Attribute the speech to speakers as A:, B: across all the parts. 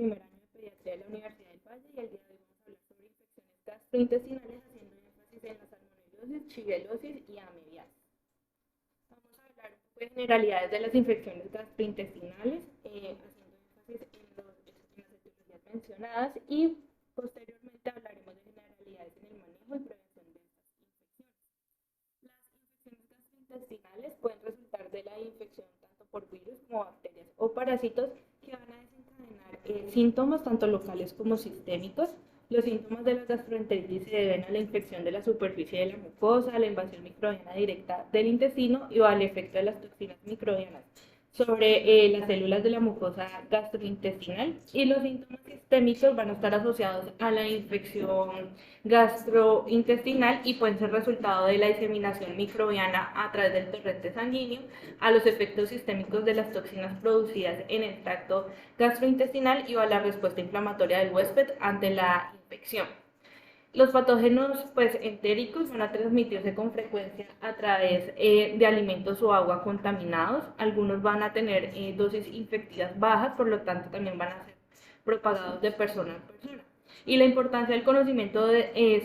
A: primer año de pediatría de la Universidad del Valle y el día de hoy vamos a hablar sobre infecciones gastrointestinales haciendo énfasis en la salmonelosis, shigellosis y amebiasis. Vamos a hablar un poco de generalidades de las infecciones gastrointestinales, haciendo énfasis en las etiologías mencionadas y posteriormente hablaremos de generalidades en el manejo y prevención de estas infecciones. Las infecciones gastrointestinales pueden resultar de la infección tanto por virus como bacterias o parásitos que van a desencadenar síntomas tanto locales como sistémicos. Los síntomas de la gastroenteritis se deben a la infección de la superficie de la mucosa, a la invasión microbiana directa del intestino y al efecto de las toxinas microbianas sobre las células de la mucosa gastrointestinal, y los síntomas sistémicos van a estar asociados a la infección gastrointestinal y pueden ser resultado de la diseminación microbiana a través del torrente sanguíneo, a los efectos sistémicos de las toxinas producidas en el tracto gastrointestinal y a la respuesta inflamatoria del huésped ante la infección. Los patógenos entéricos van a transmitirse con frecuencia a través de alimentos o agua contaminados. Algunos van a tener dosis infectivas bajas, por lo tanto también van a ser propagados de persona a persona. Y la importancia del conocimiento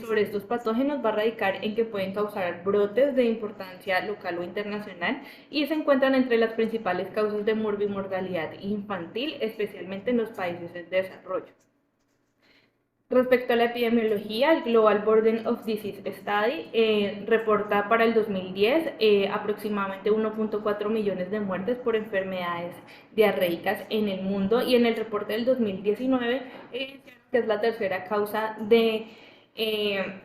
A: sobre estos patógenos va a radicar en que pueden causar brotes de importancia local o internacional y se encuentran entre las principales causas de morbimortalidad infantil, especialmente en los países en desarrollo. Respecto a la epidemiología, el Global Burden of Disease Study reporta para el 2010 aproximadamente 1.4 millones de muertes por enfermedades diarreicas en el mundo, y en el reporte del 2019 que es la tercera causa de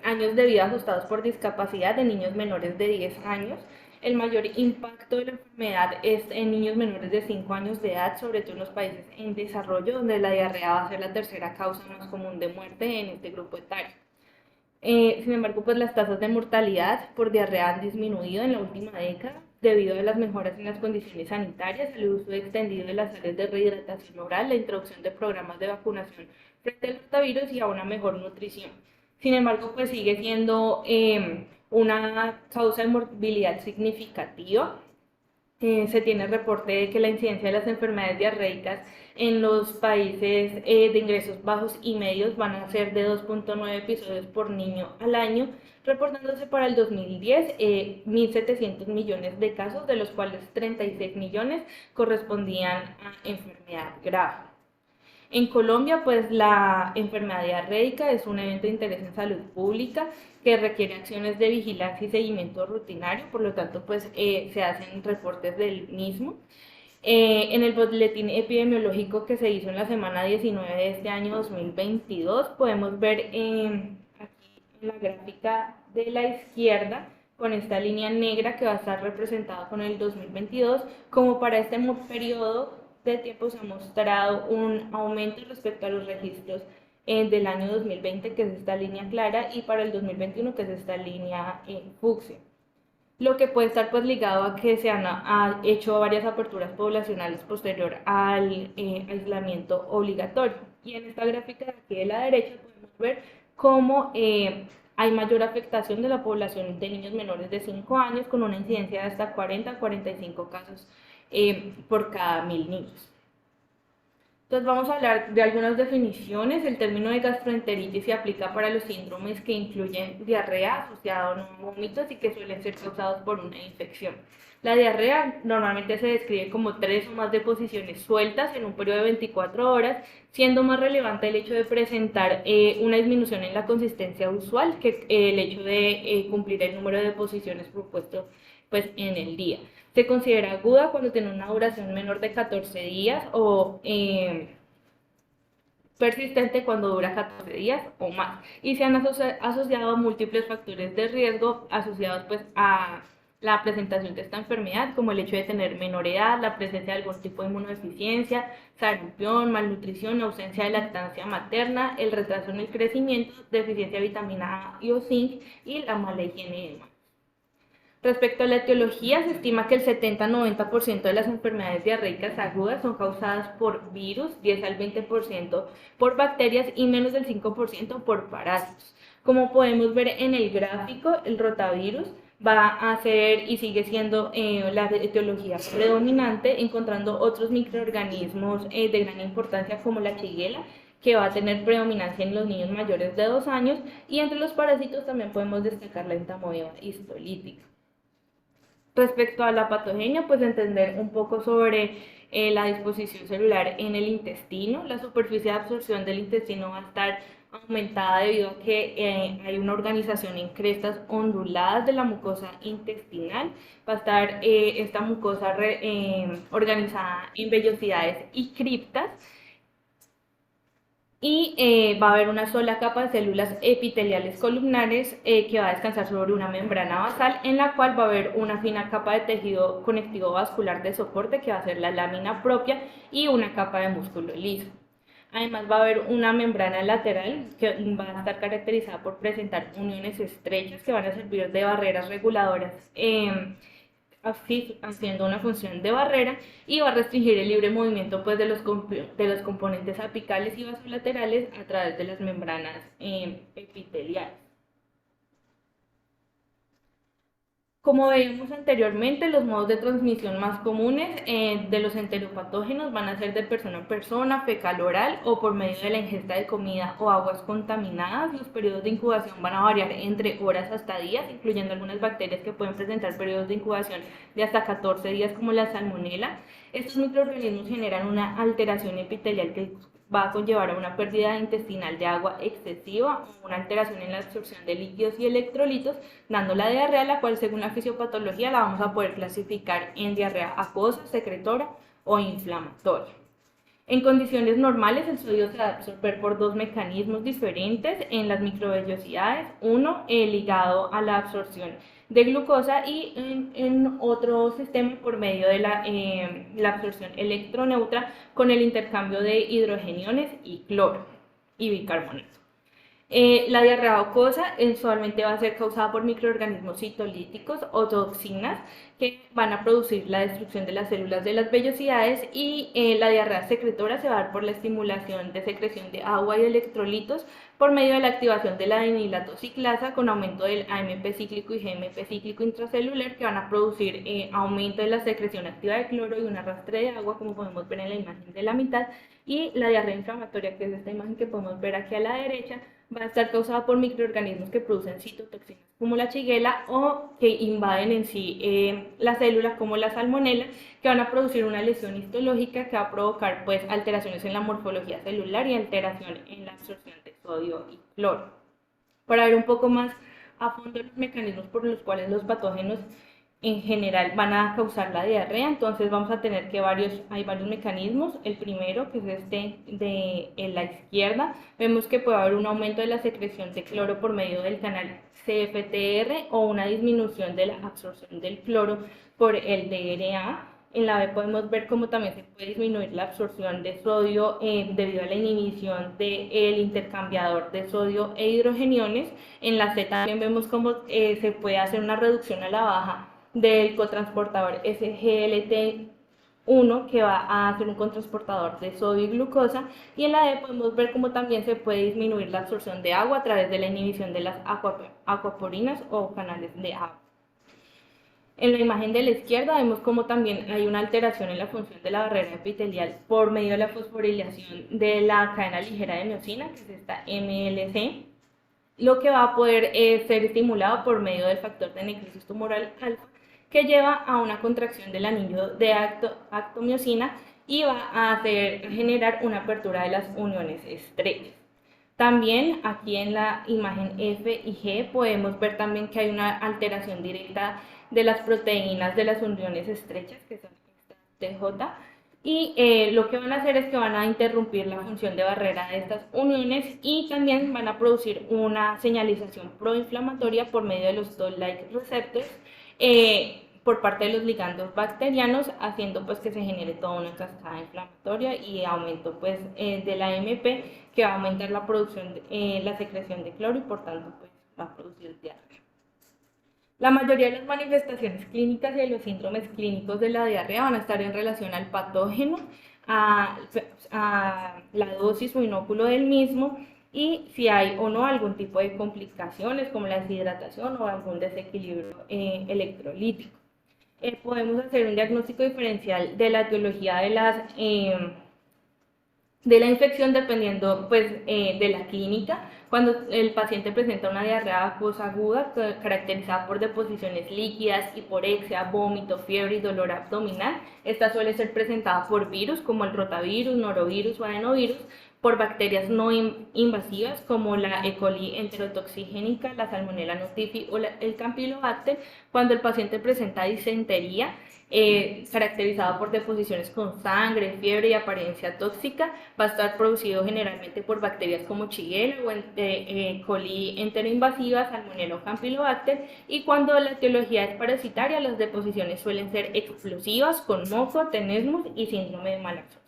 A: años de vida ajustados por discapacidad de niños menores de 10 años. El mayor impacto de la enfermedad es en niños menores de 5 años de edad, sobre todo en los países en desarrollo, donde la diarrea va a ser la tercera causa más común de muerte en este grupo etario. Sin embargo, las tasas de mortalidad por diarrea han disminuido en la última década debido a las mejoras en las condiciones sanitarias, el uso extendido de las áreas de rehidratación oral, la introducción de programas de vacunación frente al rotavirus y a una mejor nutrición. Sin embargo, sigue siendo una causa de morbilidad significativa. Se tiene reporte de que la incidencia de las enfermedades diarreicas en los países de ingresos bajos y medios van a ser de 2.9 episodios por niño al año, reportándose para el 2010 1.700 millones de casos, de los cuales 36 millones correspondían a enfermedad grave. En Colombia, la enfermedad diarreica es un evento de interés en salud pública que requiere acciones de vigilancia y seguimiento rutinario, por lo tanto, se hacen reportes del mismo. En el boletín epidemiológico que se hizo en la semana 19 de este año 2022, podemos ver aquí en la gráfica de la izquierda, con esta línea negra que va a estar representada con el 2022, como para este periodo de tiempo se ha mostrado un aumento respecto a los registros del año 2020, que es esta línea clara, y para el 2021, que es esta línea fucsia. Lo que puede estar ligado a que se han hecho varias aperturas poblacionales posterior al aislamiento obligatorio. Y en esta gráfica de aquí de la derecha podemos ver cómo hay mayor afectación de la población de niños menores de 5 años, con una incidencia de hasta 40 a 45 casos por cada 1000 niños. Entonces vamos a hablar de algunas definiciones. El término de gastroenteritis se aplica para los síndromes que incluyen diarrea asociada a vómitos y que suelen ser causados por una infección. La diarrea normalmente se describe como 3 o más deposiciones sueltas en un periodo de 24 horas, siendo más relevante el hecho de presentar una disminución en la consistencia usual que el hecho de cumplir el número de deposiciones propuesto en el día. Se considera aguda cuando tiene una duración menor de 14 días o persistente cuando dura 14 días o más, y se han asociado a múltiples factores de riesgo asociados a la presentación de esta enfermedad, como el hecho de tener menor edad, la presencia de algún tipo de inmunodeficiencia, sarampión, malnutrición, ausencia de lactancia materna, el retraso en el crecimiento, deficiencia de vitamina A y o zinc y la mala higiene de manos. Respecto a la etiología, se estima que el 70-90% de las enfermedades diarreicas agudas son causadas por virus, 10 al 20% por bacterias y menos del 5% por parásitos. Como podemos ver en el gráfico, el rotavirus va a ser y sigue siendo la etiología predominante, encontrando otros microorganismos de gran importancia como la shigella, que va a tener predominancia en los niños mayores de 2 años, y entre los parásitos también podemos destacar la entamoeba histolítica. Respecto a la patogenia, pues entender un poco sobre la disposición celular en el intestino. La superficie de absorción del intestino va a estar aumentada debido a que hay una organización en crestas onduladas de la mucosa intestinal. Va a estar esta mucosa organizada en vellosidades y criptas, y va a haber una sola capa de células epiteliales columnares que va a descansar sobre una membrana basal, en la cual va a haber una fina capa de tejido conectivo vascular de soporte, que va a ser la lámina propia, y una capa de músculo liso. Además va a haber una membrana lateral que va a estar caracterizada por presentar uniones estrechas que van a servir de barreras reguladoras, haciendo una función de barrera, y va a restringir el libre movimiento pues, de los componentes apicales y vasolaterales a través de las membranas epiteliales. Como veíamos anteriormente, los modos de transmisión más comunes de los enteropatógenos van a ser de persona a persona, fecal oral o por medio de la ingesta de comida o aguas contaminadas. Los periodos de incubación van a variar entre horas hasta días, incluyendo algunas bacterias que pueden presentar periodos de incubación de hasta 14 días, como la salmonela. Estos microorganismos generan una alteración epitelial que va a conllevar a una pérdida intestinal de agua excesiva o una alteración en la absorción de líquidos y electrolitos, dando la diarrea, la cual según la fisiopatología la vamos a poder clasificar en diarrea acuosa, secretora o inflamatoria. En condiciones normales, el sodio se va a absorber por dos mecanismos diferentes en las microvellosidades. Uno, ligado a la absorción de glucosa, y en otro sistema por medio de la absorción electroneutra con el intercambio de hidrogeniones y cloro y bicarbonato. La diarrea acuosa usualmente va a ser causada por microorganismos citolíticos o toxinas que van a producir la destrucción de las células de las vellosidades, y la diarrea secretora se va a dar por la estimulación de secreción de agua y electrolitos por medio de la activación de la adenilato ciclasa con aumento del AMP cíclico y GMP cíclico intracelular, que van a producir aumento de la secreción activa de cloro y un arrastre de agua, como podemos ver en la imagen de la mitad. Y la diarrea inflamatoria, que es esta imagen que podemos ver aquí a la derecha, va a estar causada por microorganismos que producen citotoxinas como la shigella o que invaden en sí las células como la salmonela, que van a producir una lesión histológica que va a provocar pues alteraciones en la morfología celular y alteración en la absorción de sodio y cloro. Para ver un poco más a fondo los mecanismos por los cuales los patógenos en general van a causar la diarrea, entonces vamos a tener que hay varios mecanismos. El primero, que es este de la izquierda, vemos que puede haber un aumento de la secreción de cloro por medio del canal CFTR o una disminución de la absorción del cloro por el DRA. En la B podemos ver cómo también se puede disminuir la absorción de sodio debido a la inhibición del intercambiador de sodio e hidrogeniones. En la C también vemos cómo se puede hacer una reducción a la baja del cotransportador SGLT1, que va a ser un cotransportador de sodio y glucosa. Y en la D podemos ver cómo también se puede disminuir la absorción de agua a través de la inhibición de las aquaporinas o canales de agua. En la imagen de la izquierda vemos cómo también hay una alteración en la función de la barrera epitelial por medio de la fosforilación de la cadena ligera de miosina, que es esta MLC, lo que va a poder ser estimulado por medio del factor de necrosis tumoral alfa, que lleva a una contracción del anillo de actomiosina y va a generar una apertura de las uniones estrechas. También aquí en la imagen F y G podemos ver también que hay una alteración directa de las proteínas de las uniones estrechas, que son estas TJ, y lo que van a hacer es que van a interrumpir la función de barrera de estas uniones, y también van a producir una señalización proinflamatoria por medio de los toll-like receptors por parte de los ligandos bacterianos, haciendo pues que se genere toda una cascada inflamatoria y aumento pues de la AMP, que va a aumentar la producción, la secreción de cloro, y por tanto pues va a producir diarrea. La mayoría de las manifestaciones clínicas y de los síndromes clínicos de la diarrea van a estar en relación al patógeno, a la dosis o inóculo del mismo, y si hay o no algún tipo de complicaciones como la deshidratación o algún desequilibrio electrolítico. Podemos hacer un diagnóstico diferencial de la etiología de la infección dependiendo pues, de la clínica. Cuando el paciente presenta una diarrea posaguda caracterizada por deposiciones líquidas, hiporexia, vómito, fiebre y dolor abdominal, esta suele ser presentada por virus como el rotavirus, norovirus o adenovirus, por bacterias no invasivas como la E. coli enterotoxigénica, la Salmonella notifi o el Campylobacter. Cuando el paciente presenta disentería, caracterizado por deposiciones con sangre, fiebre y apariencia tóxica, va a estar producido generalmente por bacterias como Shigella o coli enteroinvasiva, Salmonella o Campylobacter, y cuando la etiología es parasitaria, las deposiciones suelen ser explosivas con moco, tenesmus y síndrome de mala absorción.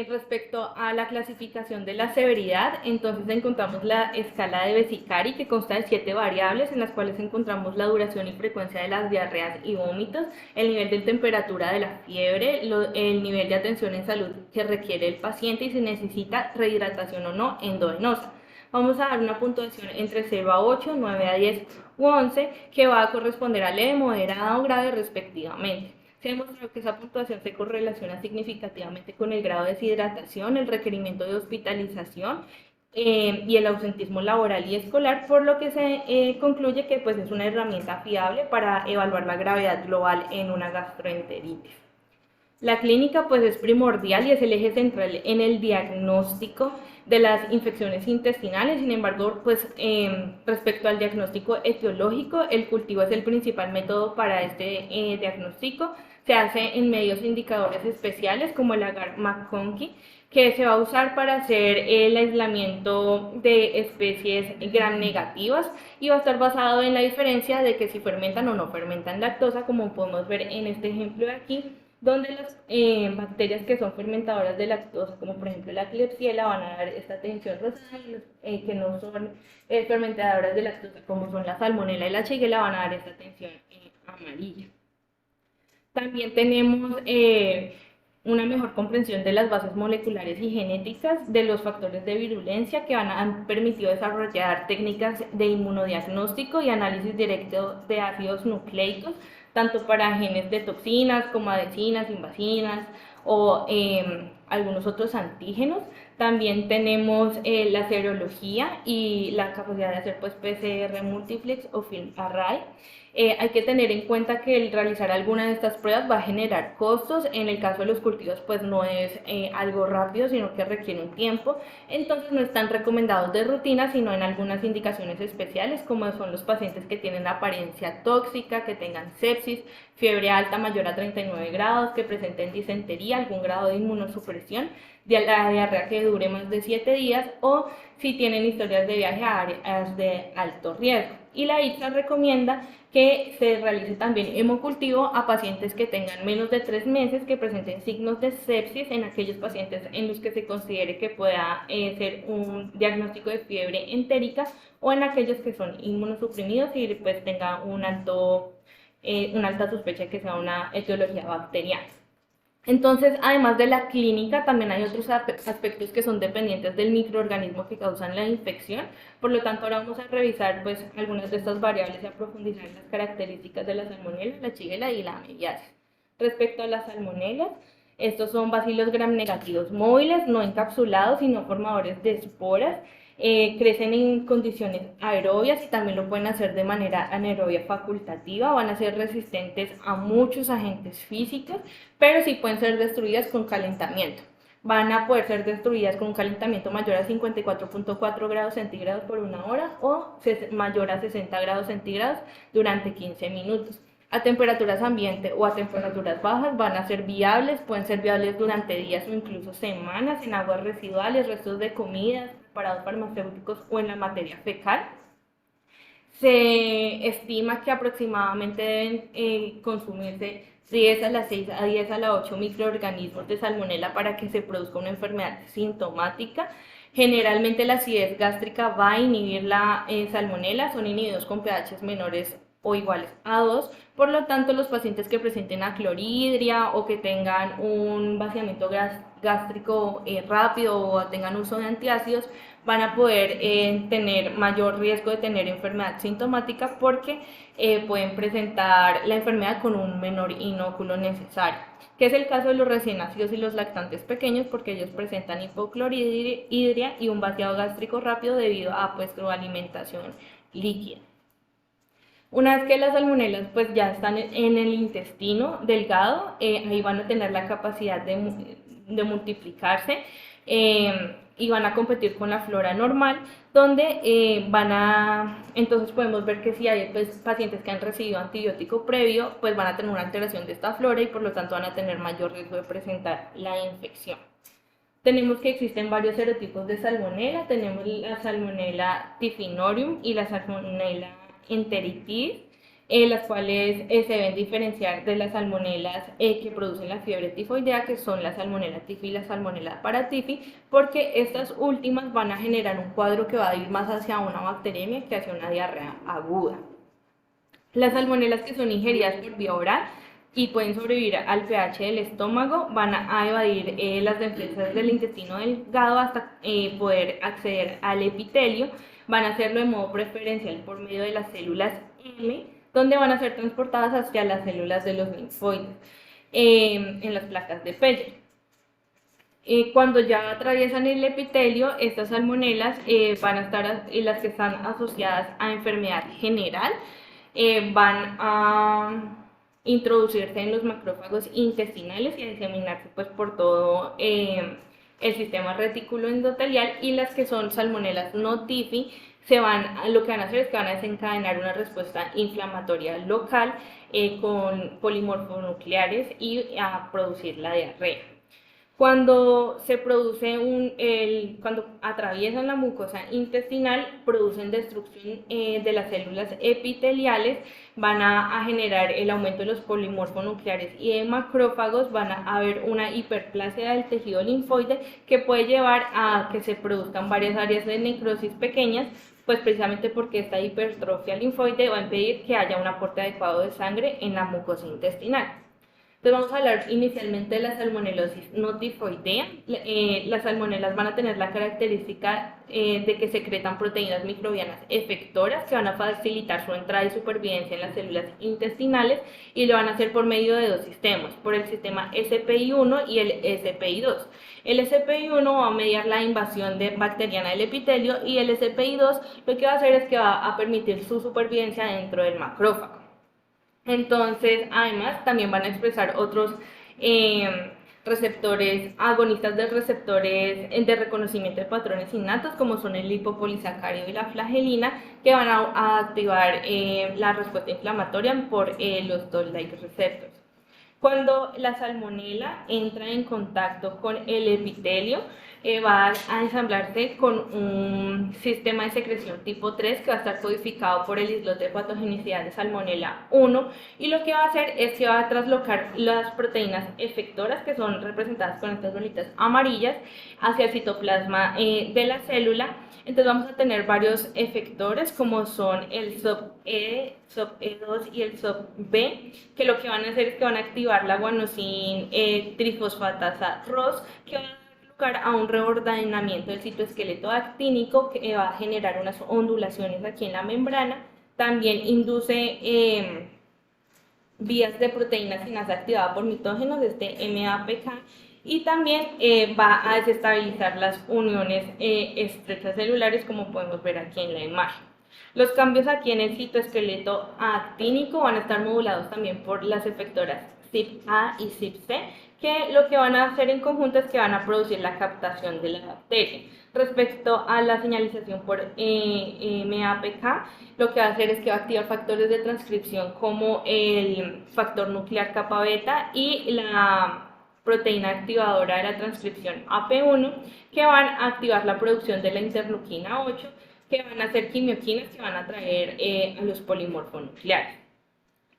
A: Respecto a la clasificación de la severidad, entonces encontramos la escala de Vesicari, que consta de 7 variables en las cuales encontramos la duración y frecuencia de las diarreas y vómitos, el nivel de temperatura de la fiebre, el nivel de atención en salud que requiere el paciente y si necesita rehidratación o no endovenosa. Vamos a dar una puntuación entre 0 a 8, 9 a 10 u 11, que va a corresponder a leve, moderada o grave respectivamente. Se demostró que esa puntuación se correlaciona significativamente con el grado de deshidratación, el requerimiento de hospitalización y el ausentismo laboral y escolar, por lo que se concluye que pues, es una herramienta fiable para evaluar la gravedad global en una gastroenteritis. La clínica pues, es primordial y es el eje central en el diagnóstico de las infecciones intestinales. Sin embargo, pues, respecto al diagnóstico etiológico, el cultivo es el principal método para este diagnóstico. Se hace en medios indicadores especiales como el agar-McConkey, que se va a usar para hacer el aislamiento de especies gram negativas y va a estar basado en la diferencia de que si fermentan o no fermentan lactosa, como podemos ver en este ejemplo de aquí, donde las bacterias que son fermentadoras de lactosa, como por ejemplo la Klebsiella, van a dar esta tensión rosada y los que no son fermentadoras de lactosa, como son la Salmonella y la Shigella, van a dar esta tensión amarilla. También tenemos una mejor comprensión de las bases moleculares y genéticas de los factores de virulencia que han permitido desarrollar técnicas de inmunodiagnóstico y análisis directo de ácidos nucleicos, tanto para genes de toxinas como adhesinas, invasinas o algunos otros antígenos. También tenemos la serología y la capacidad de hacer pues, PCR multiplex o field array. Hay que tener en cuenta que el realizar alguna de estas pruebas va a generar costos. En el caso de los cultivos pues no es algo rápido, sino que requiere un tiempo, entonces no están recomendados de rutina, sino en algunas indicaciones especiales, como son los pacientes que tienen apariencia tóxica, que tengan sepsis, fiebre alta mayor a 39 grados, que presenten disentería, algún grado de inmunosupresión, de la diarrea que dure más de 7 días o si tienen historias de viaje a áreas de alto riesgo. Y la ITSA recomienda que se realice también hemocultivo a pacientes que tengan menos de 3 meses, que presenten signos de sepsis, en aquellos pacientes en los que se considere que pueda ser un diagnóstico de fiebre entérica o en aquellos que son inmunosuprimidos y pues tenga una alta sospecha de que sea una etiología bacteriana. Entonces, además de la clínica, también hay otros aspectos que son dependientes del microorganismo que causan la infección. Por lo tanto, ahora vamos a revisar pues, algunas de estas variables y a profundizar en las características de la salmonella, la shigella y la amebiasis. Respecto a las salmonellas, estos son bacilos gram negativos móviles, no encapsulados, sino formadores de esporas. Crecen en condiciones aerobias y también lo pueden hacer de manera anaerobia facultativa, van a ser resistentes a muchos agentes físicos, pero sí pueden ser destruidas con calentamiento. Van a poder ser destruidas con un calentamiento mayor a 54.4 grados centígrados por 1 hora o mayor a 60 grados centígrados durante 15 minutos. A temperaturas ambiente o a temperaturas bajas van a ser viables, pueden ser viables durante días o incluso semanas en aguas residuales, restos de comidas, preparados farmacéuticos o en la materia fecal. Se estima que aproximadamente deben consumirse 10 a la 6 a 10 a la 8 microorganismos de salmonela para que se produzca una enfermedad sintomática. Generalmente la acidez gástrica va a inhibir la salmonela, son inhibidos con pHs menores o iguales a 2, por lo tanto los pacientes que presenten acloridria o que tengan un vaciamiento gástrico gástrico rápido o tengan uso de antiácidos, van a poder tener mayor riesgo de tener enfermedad sintomática porque pueden presentar la enfermedad con un menor inóculo necesario, que es el caso de los recién nacidos y los lactantes pequeños, porque ellos presentan hipocloridria y un vaciado gástrico rápido debido a pues su alimentación líquida. Una vez que las salmonelas pues ya están en el intestino delgado, ahí van a tener la capacidad de multiplicarse y van a competir con la flora normal, donde entonces podemos ver que si hay pues, pacientes que han recibido antibiótico previo, pues van a tener una alteración de esta flora y por lo tanto van a tener mayor riesgo de presentar la infección. Tenemos que existen varios serotipos de salmonela, tenemos la salmonela typhimurium y la salmonela enteritis, las cuales se deben diferenciar de las salmonelas que producen la fiebre tifoidea, que son la salmonela tifi y la salmonela paratifi, porque estas últimas van a generar un cuadro que va a ir más hacia una bacteriemia que hacia una diarrea aguda. Las salmonelas que son ingeridas por vía oral y pueden sobrevivir al pH del estómago, van a evadir las defensas del intestino delgado hasta poder acceder al epitelio. Van a hacerlo de modo preferencial por medio de las células M, donde van a ser transportadas hacia las células de los linfoides en las placas de Peyer. Cuando ya atraviesan el epitelio, estas salmonelas van a estar, las que están asociadas a enfermedad general, van a introducirse en los macrófagos intestinales y a diseminarse pues, por todo el sistema retículo endotelial, y las que son salmonelas no tifi lo que van a hacer es que van a desencadenar una respuesta inflamatoria local con polimorfonucleares y a producir la diarrea. Cuando se produce cuando atraviesan la mucosa intestinal, producen destrucción de las células epiteliales, van a generar el aumento de los polimorfonucleares y de macrófagos, van a haber una hiperplasia del tejido linfoide que puede llevar a que se produzcan varias áreas de necrosis pequeñas, pues precisamente porque esta hipertrofia linfoide va a impedir que haya un aporte adecuado de sangre en la mucosa intestinal. Entonces vamos a hablar inicialmente de la salmonelosis no tifoidea. Las salmonelas van a tener la característica de que secretan proteínas microbianas efectoras que van a facilitar su entrada y supervivencia en las células intestinales, y lo van a hacer por medio de dos sistemas, por el sistema SPI1 y el SPI2. El SPI1 va a mediar la invasión bacteriana del epitelio, y el SPI2 lo que va a hacer es que va a permitir su supervivencia dentro del macrófago. Entonces, además, también van a expresar otros receptores, agonistas de receptores de reconocimiento de patrones innatos, como son el lipopolisacárido y la flagelina, que van a activar la respuesta inflamatoria por los toll-like receptors. Cuando la salmonela entra en contacto con el epitelio, va a ensamblarse con un sistema de secreción tipo 3 que va a estar codificado por el islote de patogenicidad de salmonela 1, y lo que va a hacer es que va a traslocar las proteínas efectoras, que son representadas con estas bolitas amarillas, hacia el citoplasma de la célula. Entonces vamos a tener varios efectores, como son el SOP-E, SOP-E2 y el SOP-B, que lo que van a hacer es que van a activar la guanosin trifosfatasa ROS, que va a a un reordenamiento del citoesqueleto actínico, que va a generar unas ondulaciones aquí en la membrana. También induce vías de proteína sinasa activada por mitógenos, MAPK, y también va a desestabilizar las uniones estrechas celulares, como podemos ver aquí en la imagen. Los cambios aquí en el citoesqueleto actínico van a estar modulados también por las efectoras CYP-A y CYP-C, que lo que van a hacer en conjunto es que van a producir la captación de la bacteria. Respecto a la señalización por MAPK, lo que va a hacer es que va a activar factores de transcripción como el factor nuclear kappa beta y la proteína activadora de la transcripción AP1, que van a activar la producción de la interleuquina 8, que van a ser quimioquinas que van a atraer a los polimorfonucleares.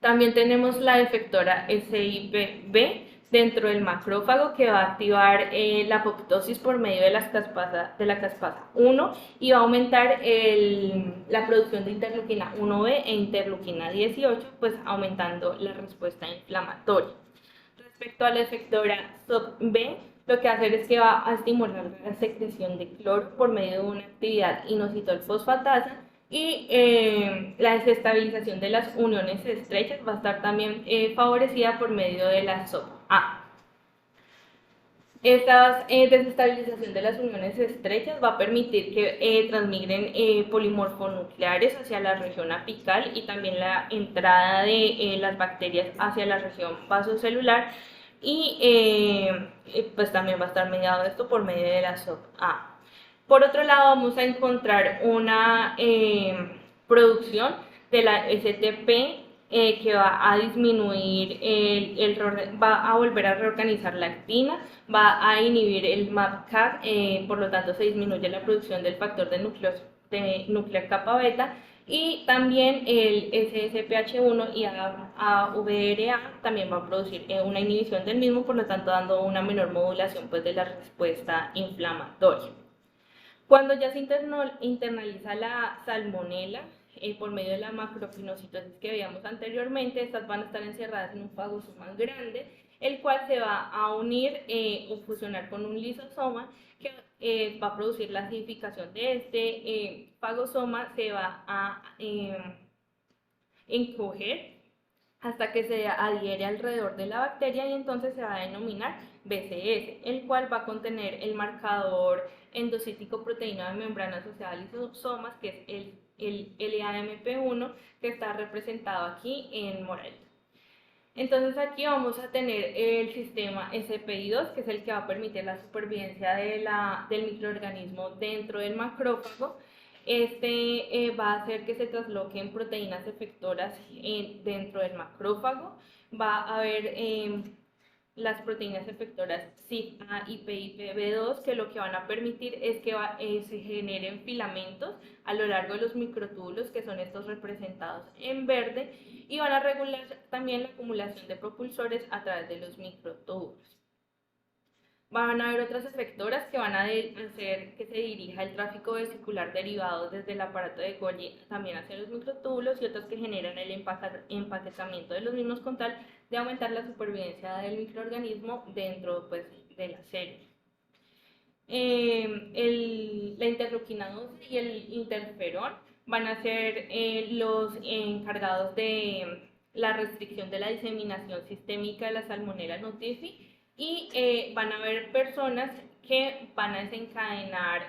A: También tenemos la efectora SIPB dentro del macrófago, que va a activar la apoptosis por medio de la caspasa 1 y va a aumentar la producción de interleuquina 1B e interleuquina 18, pues aumentando la respuesta inflamatoria. Respecto a la efectora SOP-B, lo que va a hacer es que va a estimular la secreción de cloro por medio de una actividad inositol-fosfatasa y la desestabilización de las uniones estrechas va a estar también favorecida por medio de la SOP-A. Esta desestabilización de las uniones estrechas va a permitir que transmigren polimorfonucleares hacia la región apical y también la entrada de las bacterias hacia la región vasocelular y pues también va a estar mediado esto por medio de la SOP-A. Por otro lado, vamos a encontrar una producción de la STP que va a disminuir va a volver a reorganizar la actina, va a inhibir el MAPCAG, por lo tanto se disminuye la producción del factor de nuclear capa beta y también el SSPH1 y AVRA también va a producir una inhibición del mismo, por lo tanto dando una menor modulación pues, de la respuesta inflamatoria. Cuando ya se internaliza la salmonela, por medio de la macropinocitosis que veíamos anteriormente, estas van a estar encerradas en un fagosoma grande, el cual se va a unir o fusionar con un lisosoma que va a producir la acidificación de este fagosoma, se va a encoger hasta que se adhiere alrededor de la bacteria y entonces se va a denominar BCS, el cual va a contener el marcador endocítico proteína de membrana asociada a lisosomas, que es el LAMP1, que está representado aquí en moradito. Entonces aquí vamos a tener el sistema SPI2, que es el que va a permitir la supervivencia del microorganismo dentro del macrófago. Va a hacer que se trasloquen proteínas efectoras dentro del macrófago. Va a haber las proteínas efectoras CYP-A y PIPB2, que lo que van a permitir es que se generen filamentos a lo largo de los microtúbulos, que son estos representados en verde, y van a regular también la acumulación de propulsores a través de los microtúbulos. Van a haber otras efectoras que van a hacer que se dirija el tráfico vesicular derivado desde el aparato de Golgi también hacia los microtúbulos y otras que generan el empaquetamiento de los mismos con tal de aumentar la supervivencia del microorganismo dentro pues, de la célula. La interleuquina 12 y el interferón van a ser los encargados de la restricción de la diseminación sistémica de la Salmonella notifi y van a haber personas que van a desencadenar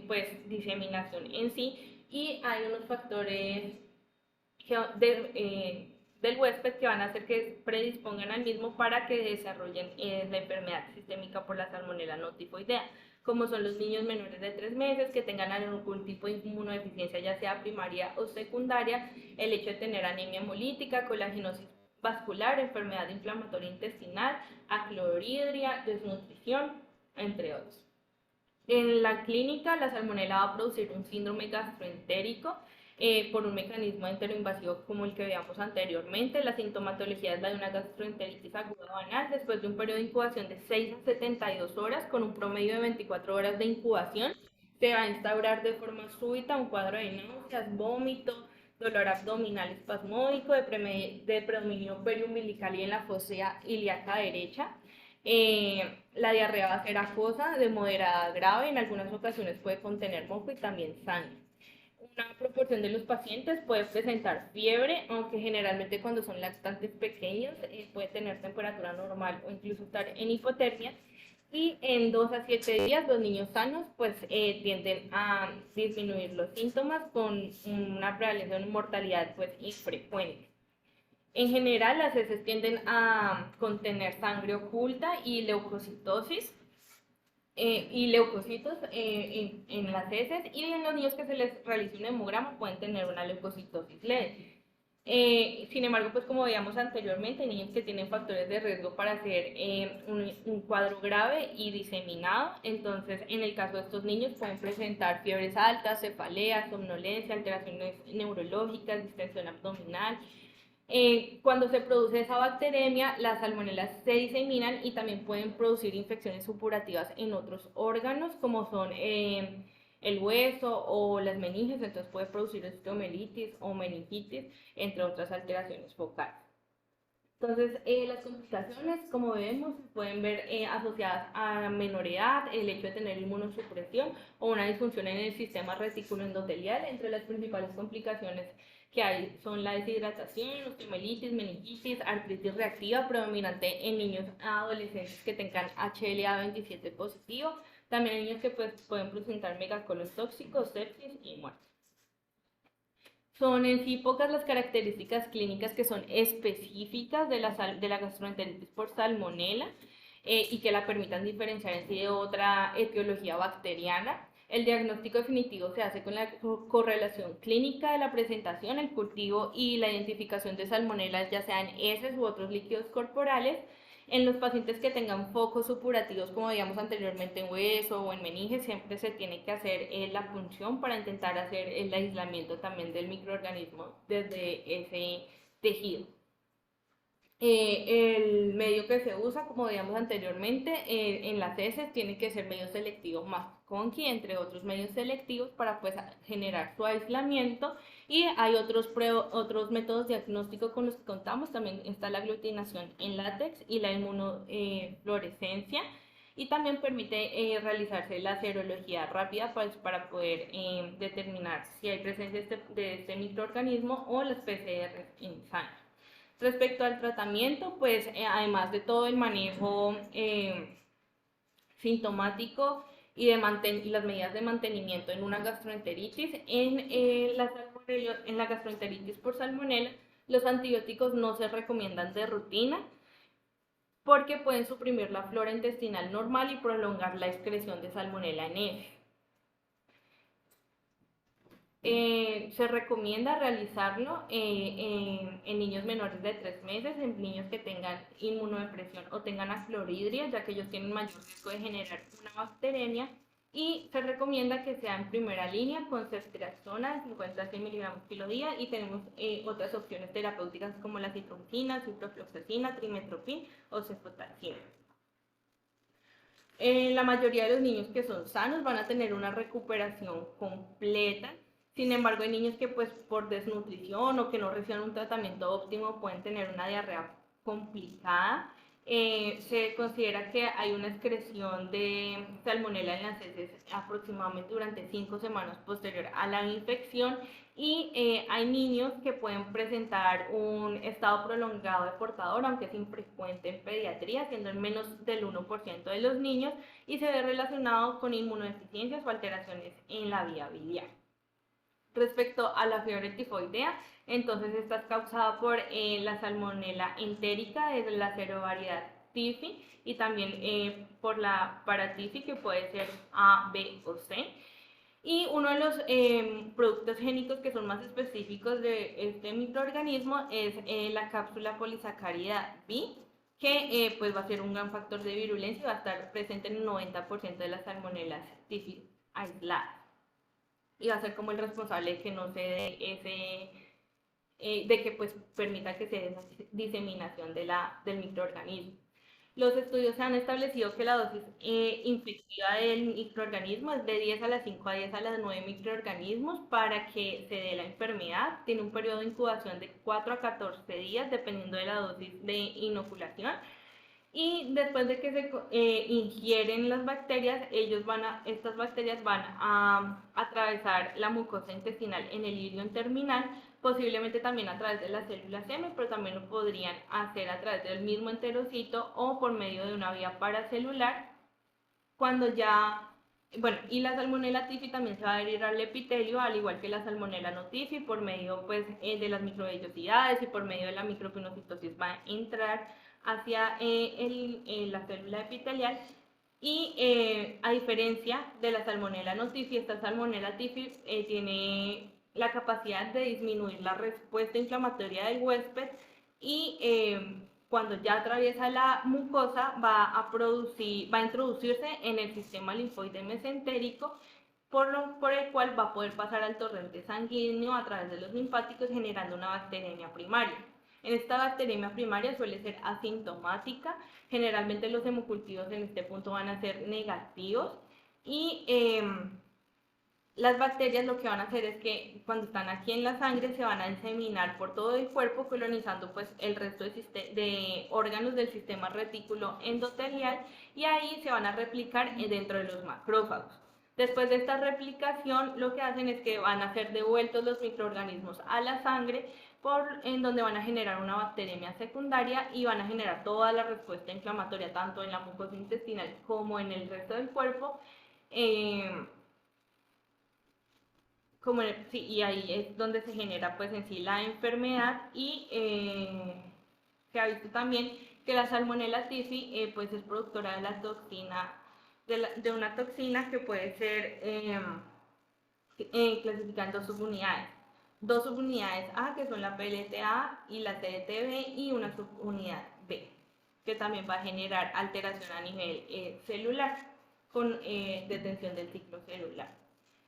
A: pues diseminación en sí y hay unos factores del huésped que van a hacer que predispongan al mismo para que desarrollen la enfermedad sistémica por la Salmonella notifoidea, como son los niños menores de 3 meses que tengan algún tipo de inmunodeficiencia, ya sea primaria o secundaria, el hecho de tener anemia hemolítica, colagenosis vascular, enfermedad inflamatoria intestinal, acloridria, desnutrición, entre otros. En la clínica, la salmonela va a producir un síndrome gastroentérico por un mecanismo enteroinvasivo como el que veíamos anteriormente. La sintomatología es la de una gastroenteritis aguda banal después de un periodo de incubación de 6 a 72 horas con un promedio de 24 horas de incubación. Se va a instaurar de forma súbita un cuadro de náuseas, vómito, dolor abdominal espasmódico, de predominio periumbilical y en la fosa ilíaca derecha. La diarrea va a ser acuosa, de moderada a grave, en algunas ocasiones puede contener moco y también sangre. Una proporción de los pacientes puede presentar fiebre, aunque generalmente cuando son lactantes pequeños puede tener temperatura normal o incluso estar en hipotermia. Y en 2 a 7 días los niños sanos pues tienden a disminuir los síntomas con una prevalencia de mortalidad pues infrecuente. En general las heces tienden a contener sangre oculta y leucocitosis y leucocitos en las heces y en los niños que se les realice un hemograma pueden tener una leucocitosis leve. Sin embargo, pues como veíamos anteriormente, hay niños que tienen factores de riesgo para hacer un cuadro grave y diseminado. Entonces, en el caso de estos niños pueden presentar fiebres altas, cefaleas, somnolencia, alteraciones neurológicas, distensión abdominal. Cuando se produce esa bacteremia, las salmonelas se diseminan y también pueden producir infecciones supurativas en otros órganos, como son el hueso o las meninges, entonces puede producir osteomelitis o meningitis, entre otras alteraciones focales. Entonces, las complicaciones, como vemos, pueden ver asociadas a menor edad, el hecho de tener inmunosupresión o una disfunción en el sistema retículo endotelial. Entre las principales complicaciones que hay son la deshidratación, osteomelitis, meningitis, artritis reactiva predominante en niños adolescentes que tengan HLA-27 positivo. También hay niños que pues, pueden presentar megacolos tóxicos, sepsis y muerte. Son en sí pocas las características clínicas que son específicas de la gastroenteritis por salmonela y que la permitan diferenciar en sí de otra etiología bacteriana. El diagnóstico definitivo se hace con la correlación clínica de la presentación, el cultivo y la identificación de salmonelas, ya sean heces u otros líquidos corporales, en los pacientes que tengan focos supurativos, como veíamos anteriormente en hueso o en meninge, siempre se tiene que hacer la punción para intentar hacer el aislamiento también del microorganismo desde ese tejido. El medio que se usa, como veíamos anteriormente, en las heces tiene que ser medio selectivo más conqui, entre otros medios selectivos, para pues generar su aislamiento. Y hay otros métodos diagnósticos con los que contamos. También está la aglutinación en látex y la inmunofluorescencia. Y también permite realizarse la serología rápida pues, para poder determinar si hay presencia de este microorganismo o las PCR en sangre. Respecto al tratamiento, pues además de todo el manejo sintomático y las medidas de mantenimiento en una gastroenteritis, en la gastroenteritis por salmonela, los antibióticos no se recomiendan de rutina porque pueden suprimir la flora intestinal normal y prolongar la excreción de salmonela en heces. Se recomienda realizarlo en niños menores de 3 meses, en niños que tengan inmunodepresión o tengan acloridria, ya que ellos tienen mayor riesgo de generar una bacteremia. Y se recomienda que sea en primera línea con ceftriaxona de 50 a 100 miligramos kilo día, y tenemos otras opciones terapéuticas como la citromicina, ciprofloxacina, trimetoprim o cefotaxima. La mayoría de los niños que son sanos van a tener una recuperación completa. Sin embargo, hay niños que pues por desnutrición o que no reciben un tratamiento óptimo pueden tener una diarrea complicada. Se considera que hay una excreción de salmonela en las heces aproximadamente durante 5 semanas posterior a la infección, y hay niños que pueden presentar un estado prolongado de portador, aunque es infrecuente en pediatría, siendo en menos del 1% de los niños, y se ve relacionado con inmunodeficiencias o alteraciones en la vía biliar. Respecto a la fiebre tifoidea, entonces esta es causada por la salmonela entérica de la serovariedad tifi, y también por la paratifi, que puede ser A, B o C. Y uno de los productos génicos que son más específicos de este microorganismo es la cápsula polisacárida B, que pues va a ser un gran factor de virulencia y va a estar presente en el 90% de las salmonelas tifi aisladas. Y va a ser como el responsable de que no se dé de que pues permita que se dé esa diseminación del microorganismo. Los estudios han establecido que la dosis infectiva del microorganismo es de 10 a las 5 a 10 a las 9 microorganismos para que se dé la enfermedad. Tiene un periodo de incubación de 4 a 14 días dependiendo de la dosis de inoculación. Y después de que se ingieren las bacterias, estas bacterias van a atravesar la mucosa intestinal en el ilion terminal, posiblemente también a través de las células M, pero también lo podrían hacer a través del mismo enterocito o por medio de una vía paracelular. Cuando ya, bueno, y la salmonela tifi también se va a adherir al epitelio, al igual que la salmonela no tifi, por medio pues, de las microvellosidades y por medio de la micropinocitosis va a entrar hacia la célula epitelial. Y a diferencia de la salmonela no tifi, esta salmonela tifi tiene la capacidad de disminuir la respuesta inflamatoria del huésped, y cuando ya atraviesa la mucosa va a introducirse en el sistema linfoide mesentérico, por el cual va a poder pasar al torrente sanguíneo a través de los linfáticos, generando una bacteremia primaria. En esta bacteremia primaria suele ser asintomática, generalmente los hemocultivos en este punto van a ser negativos, y Las bacterias lo que van a hacer es que cuando están aquí en la sangre se van a diseminar por todo el cuerpo colonizando pues el resto de órganos del sistema retículo endotelial y ahí se van a replicar dentro de los macrófagos. Después de esta replicación lo que hacen es que van a ser devueltos los microorganismos a la sangre en donde van a generar una bacteremia secundaria y van a generar toda la respuesta inflamatoria tanto en la mucosa intestinal como en el resto del cuerpo. Eh, sí, y ahí es donde se genera pues en sí la enfermedad y se ha visto también que la Salmonella typhi pues es productora de la toxina, de una toxina que puede ser clasificada en dos subunidades. Dos subunidades A, que son la PLTA y la CDTB, y una subunidad B, que también va a generar alteración a nivel celular con detención del ciclo celular.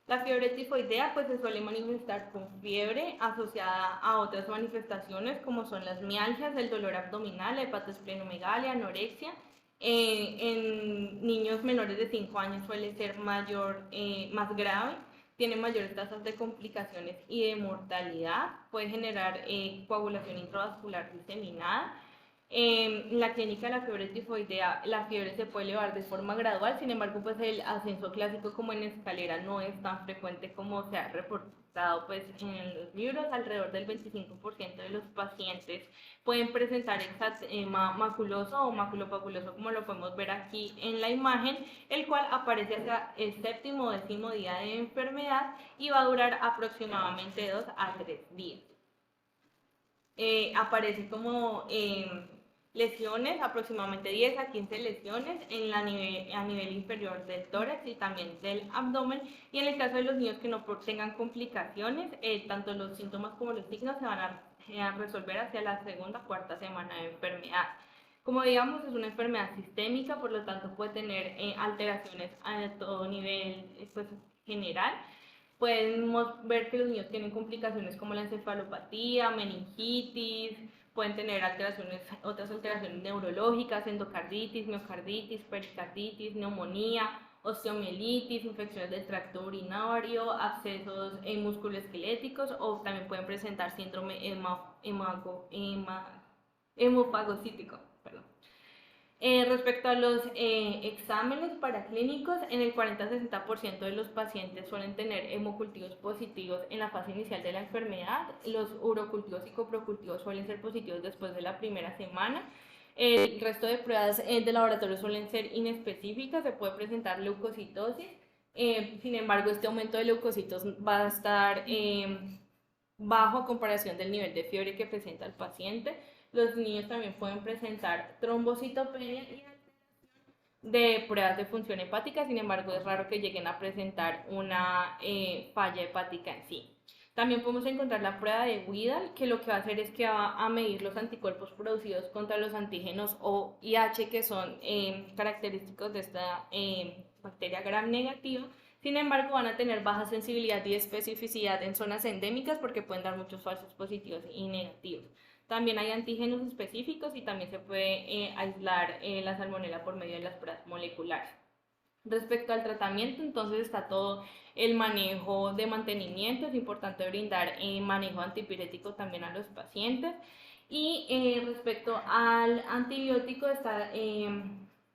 A: La fiebre tifoidea pues se suele manifestar con fiebre asociada a otras manifestaciones como son las mialgias, el dolor abdominal, la hepatosplenomegalia, anorexia. En niños menores de 5 años suele ser más grave, tiene mayores tasas de complicaciones y de mortalidad, puede generar coagulación intravascular diseminada. En la clínica de la fiebre tifoidea, la fiebre se puede elevar de forma gradual, sin embargo, pues el ascenso clásico como en escalera no es tan frecuente como se ha reportado pues, en los libros. Alrededor del 25% de los pacientes pueden presentar exantema maculoso o maculopapuloso, como lo podemos ver aquí en la imagen, el cual aparece hacia el séptimo o décimo día de enfermedad y va a durar aproximadamente 2 a 3 días. Aparece como lesiones, aproximadamente 10 a 15 lesiones a nivel inferior del tórax y también del abdomen. Y en el caso de los niños que no tengan complicaciones, tanto los síntomas como los signos se van a resolver hacia la segunda o cuarta semana de enfermedad. Como digamos, es una enfermedad sistémica, por lo tanto puede tener alteraciones a todo nivel pues, general. Podemos ver que los niños tienen complicaciones como la encefalopatía, meningitis, pueden tener otras alteraciones neurológicas, endocarditis, miocarditis, pericarditis, neumonía, osteomielitis, infecciones del tracto urinario, abscesos musculoesqueléticos o también pueden presentar síndrome hemofagocítico. Perdón. Respecto a los exámenes paraclínicos, en el 40-60% de los pacientes suelen tener hemocultivos positivos en la fase inicial de la enfermedad. Los urocultivos y coprocultivos suelen ser positivos después de la primera semana. El resto de pruebas de laboratorio suelen ser inespecíficas, se puede presentar leucocitosis. Sin embargo, este aumento de leucocitos va a estar bajo a comparación del nivel de fiebre que presenta el paciente. Los niños también pueden presentar trombocitopenia y de pruebas de función hepática, sin embargo es raro que lleguen a presentar una falla hepática en sí. También podemos encontrar la prueba de Widal, que lo que va a hacer es que va a medir los anticuerpos producidos contra los antígenos O y H, que son característicos de esta bacteria gram negativa. Sin embargo, van a tener baja sensibilidad y especificidad en zonas endémicas porque pueden dar muchos falsos positivos y negativos. También hay antígenos específicos y también se puede aislar la salmonela por medio de las pruebas moleculares. Respecto al tratamiento, entonces está todo el manejo de mantenimiento, es importante brindar manejo antipirético también a los pacientes. Y respecto al antibiótico está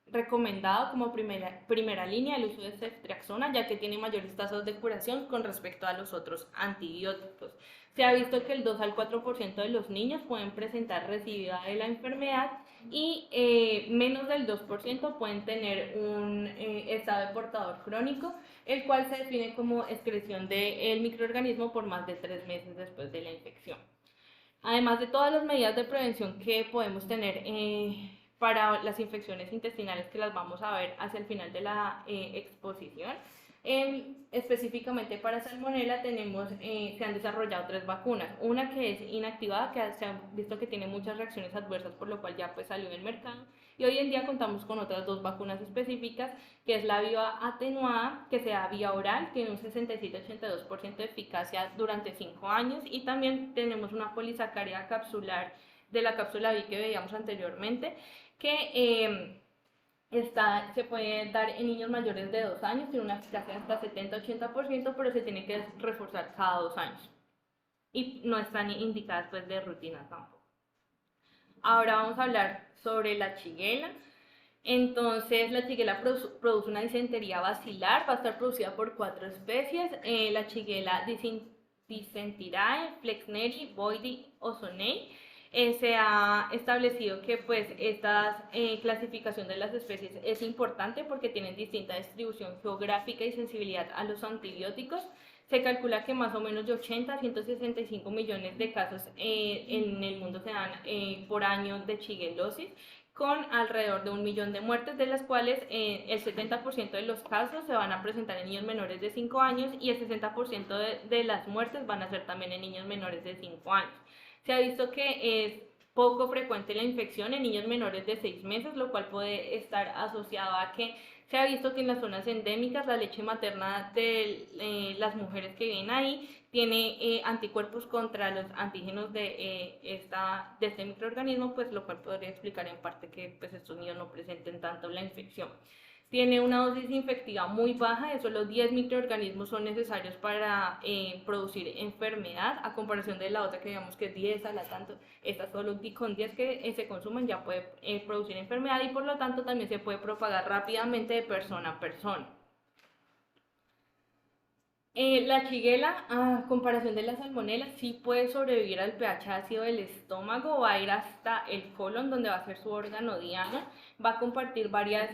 A: recomendado como primera línea el uso de ceftriaxona, ya que tiene mayores tasas de curación con respecto a los otros antibióticos. Se ha visto que el 2 al 4% de los niños pueden presentar recidiva de la enfermedad y menos del 2% pueden tener un estado de portador crónico, el cual se define como excreción del microorganismo por más de 3 meses después de la infección. Además de todas las medidas de prevención que podemos tener para las infecciones intestinales, que las vamos a ver hacia el final de la exposición, específicamente para salmonela se han desarrollado 3 vacunas. Una que es inactivada, que se ha visto que tiene muchas reacciones adversas, por lo cual ya pues salió del mercado. Y hoy en día contamos con otras 2 vacunas específicas, que es la viva atenuada, que se da vía oral, tiene un 67-82% de eficacia durante 5 años. Y también tenemos una polisacárida capsular de la cápsula B que veíamos anteriormente, que se puede dar en niños mayores de 2 años, tiene una eficacia de hasta 70-80%, pero se tiene que reforzar cada 2 años. Y no están indicadas pues de rutina tampoco. Ahora vamos a hablar sobre la chiguela. Entonces, la chiguela produce una disentería bacilar, va a estar producida por 4 especies, la chiguela Dicentirae, Flexneri, Boydii, Ozonei. Se ha establecido que pues esta clasificación de las especies es importante porque tienen distinta distribución geográfica y sensibilidad a los antibióticos. Se calcula que más o menos de 80 a 165 millones de casos en el mundo se dan por año de shigellosis, con alrededor de 1 millón de muertes, de las cuales el 70% de los casos se van a presentar en niños menores de 5 años y el 60% de las muertes van a ser también en niños menores de 5 años. Se ha visto que es poco frecuente la infección en niños menores de 6 meses, lo cual puede estar asociado a que se ha visto que en las zonas endémicas la leche materna de las mujeres que viven ahí tiene anticuerpos contra los antígenos de este microorganismo, pues lo cual podría explicar en parte que pues, estos niños no presenten tanto la infección. Tiene una dosis infectiva muy baja, de solo 10 microorganismos son necesarios para producir enfermedad, a comparación de la otra que digamos que es 10 a la tanto, esta solo con 10 que se consuman ya puede producir enfermedad y por lo tanto también se puede propagar rápidamente de persona a persona. La shigella, a comparación de la salmonela, sí puede sobrevivir al pH ácido del estómago, va a ir hasta el colon, donde va a ser su órgano diana, va a compartir varias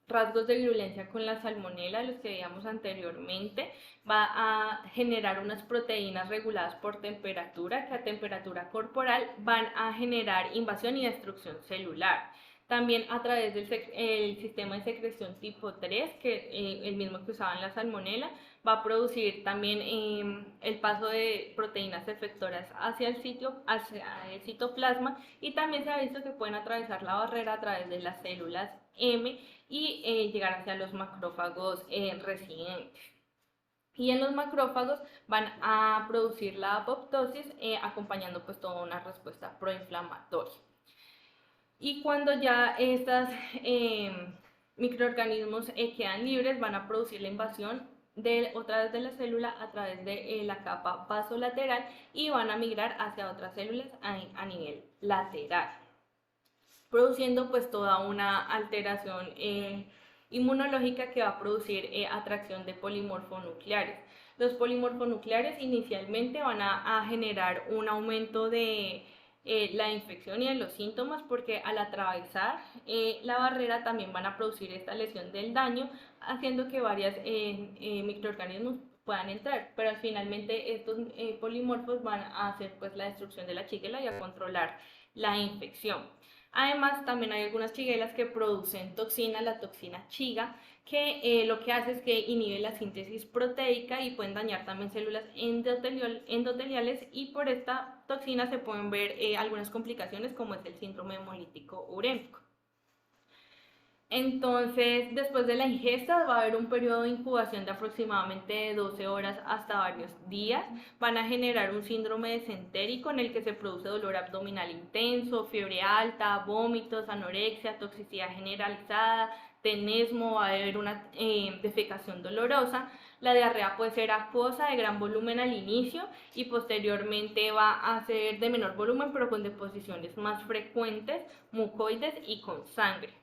A: rasgos de virulencia con la salmonela, los que veíamos anteriormente, va a generar unas proteínas reguladas por temperatura, que a temperatura corporal van a generar invasión y destrucción celular. También a través del sistema de secreción tipo 3, que el mismo que usaban la salmonela, va a producir también el paso de proteínas efectoras hacia el citoplasma, y también se ha visto que pueden atravesar la barrera a través de las células M y llegar hacia los macrófagos residentes. Y en los macrófagos van a producir la apoptosis acompañando pues toda una respuesta proinflamatoria. Y cuando ya estos microorganismos quedan libres, van a producir la invasión otra vez de la célula a través de la capa vasolateral y van a migrar hacia otras células a nivel lateral, produciendo pues toda una alteración inmunológica que va a producir atracción de polimorfonucleares. Los polimorfonucleares inicialmente van a generar un aumento de la infección y de los síntomas, porque al atravesar la barrera también van a producir esta lesión del daño, haciendo que varios microorganismos puedan entrar, pero finalmente estos polimorfos van a hacer pues la destrucción de la shigella y a controlar la infección. Además, también hay algunas shigellas que producen toxina, la toxina chiga, que lo que hace es que inhibe la síntesis proteica y pueden dañar también células endoteliales, y por esta toxina se pueden ver algunas complicaciones como es el síndrome hemolítico urémico. Entonces, después de la ingesta va a haber un periodo de incubación de aproximadamente 12 horas hasta varios días. Van a generar un síndrome desentérico en el que se produce dolor abdominal intenso, fiebre alta, vómitos, anorexia, toxicidad generalizada, tenesmo, va a haber una defecación dolorosa. La diarrea puede ser acuosa, de gran volumen al inicio, y posteriormente va a ser de menor volumen pero con deposiciones más frecuentes, mucoides y con sangre.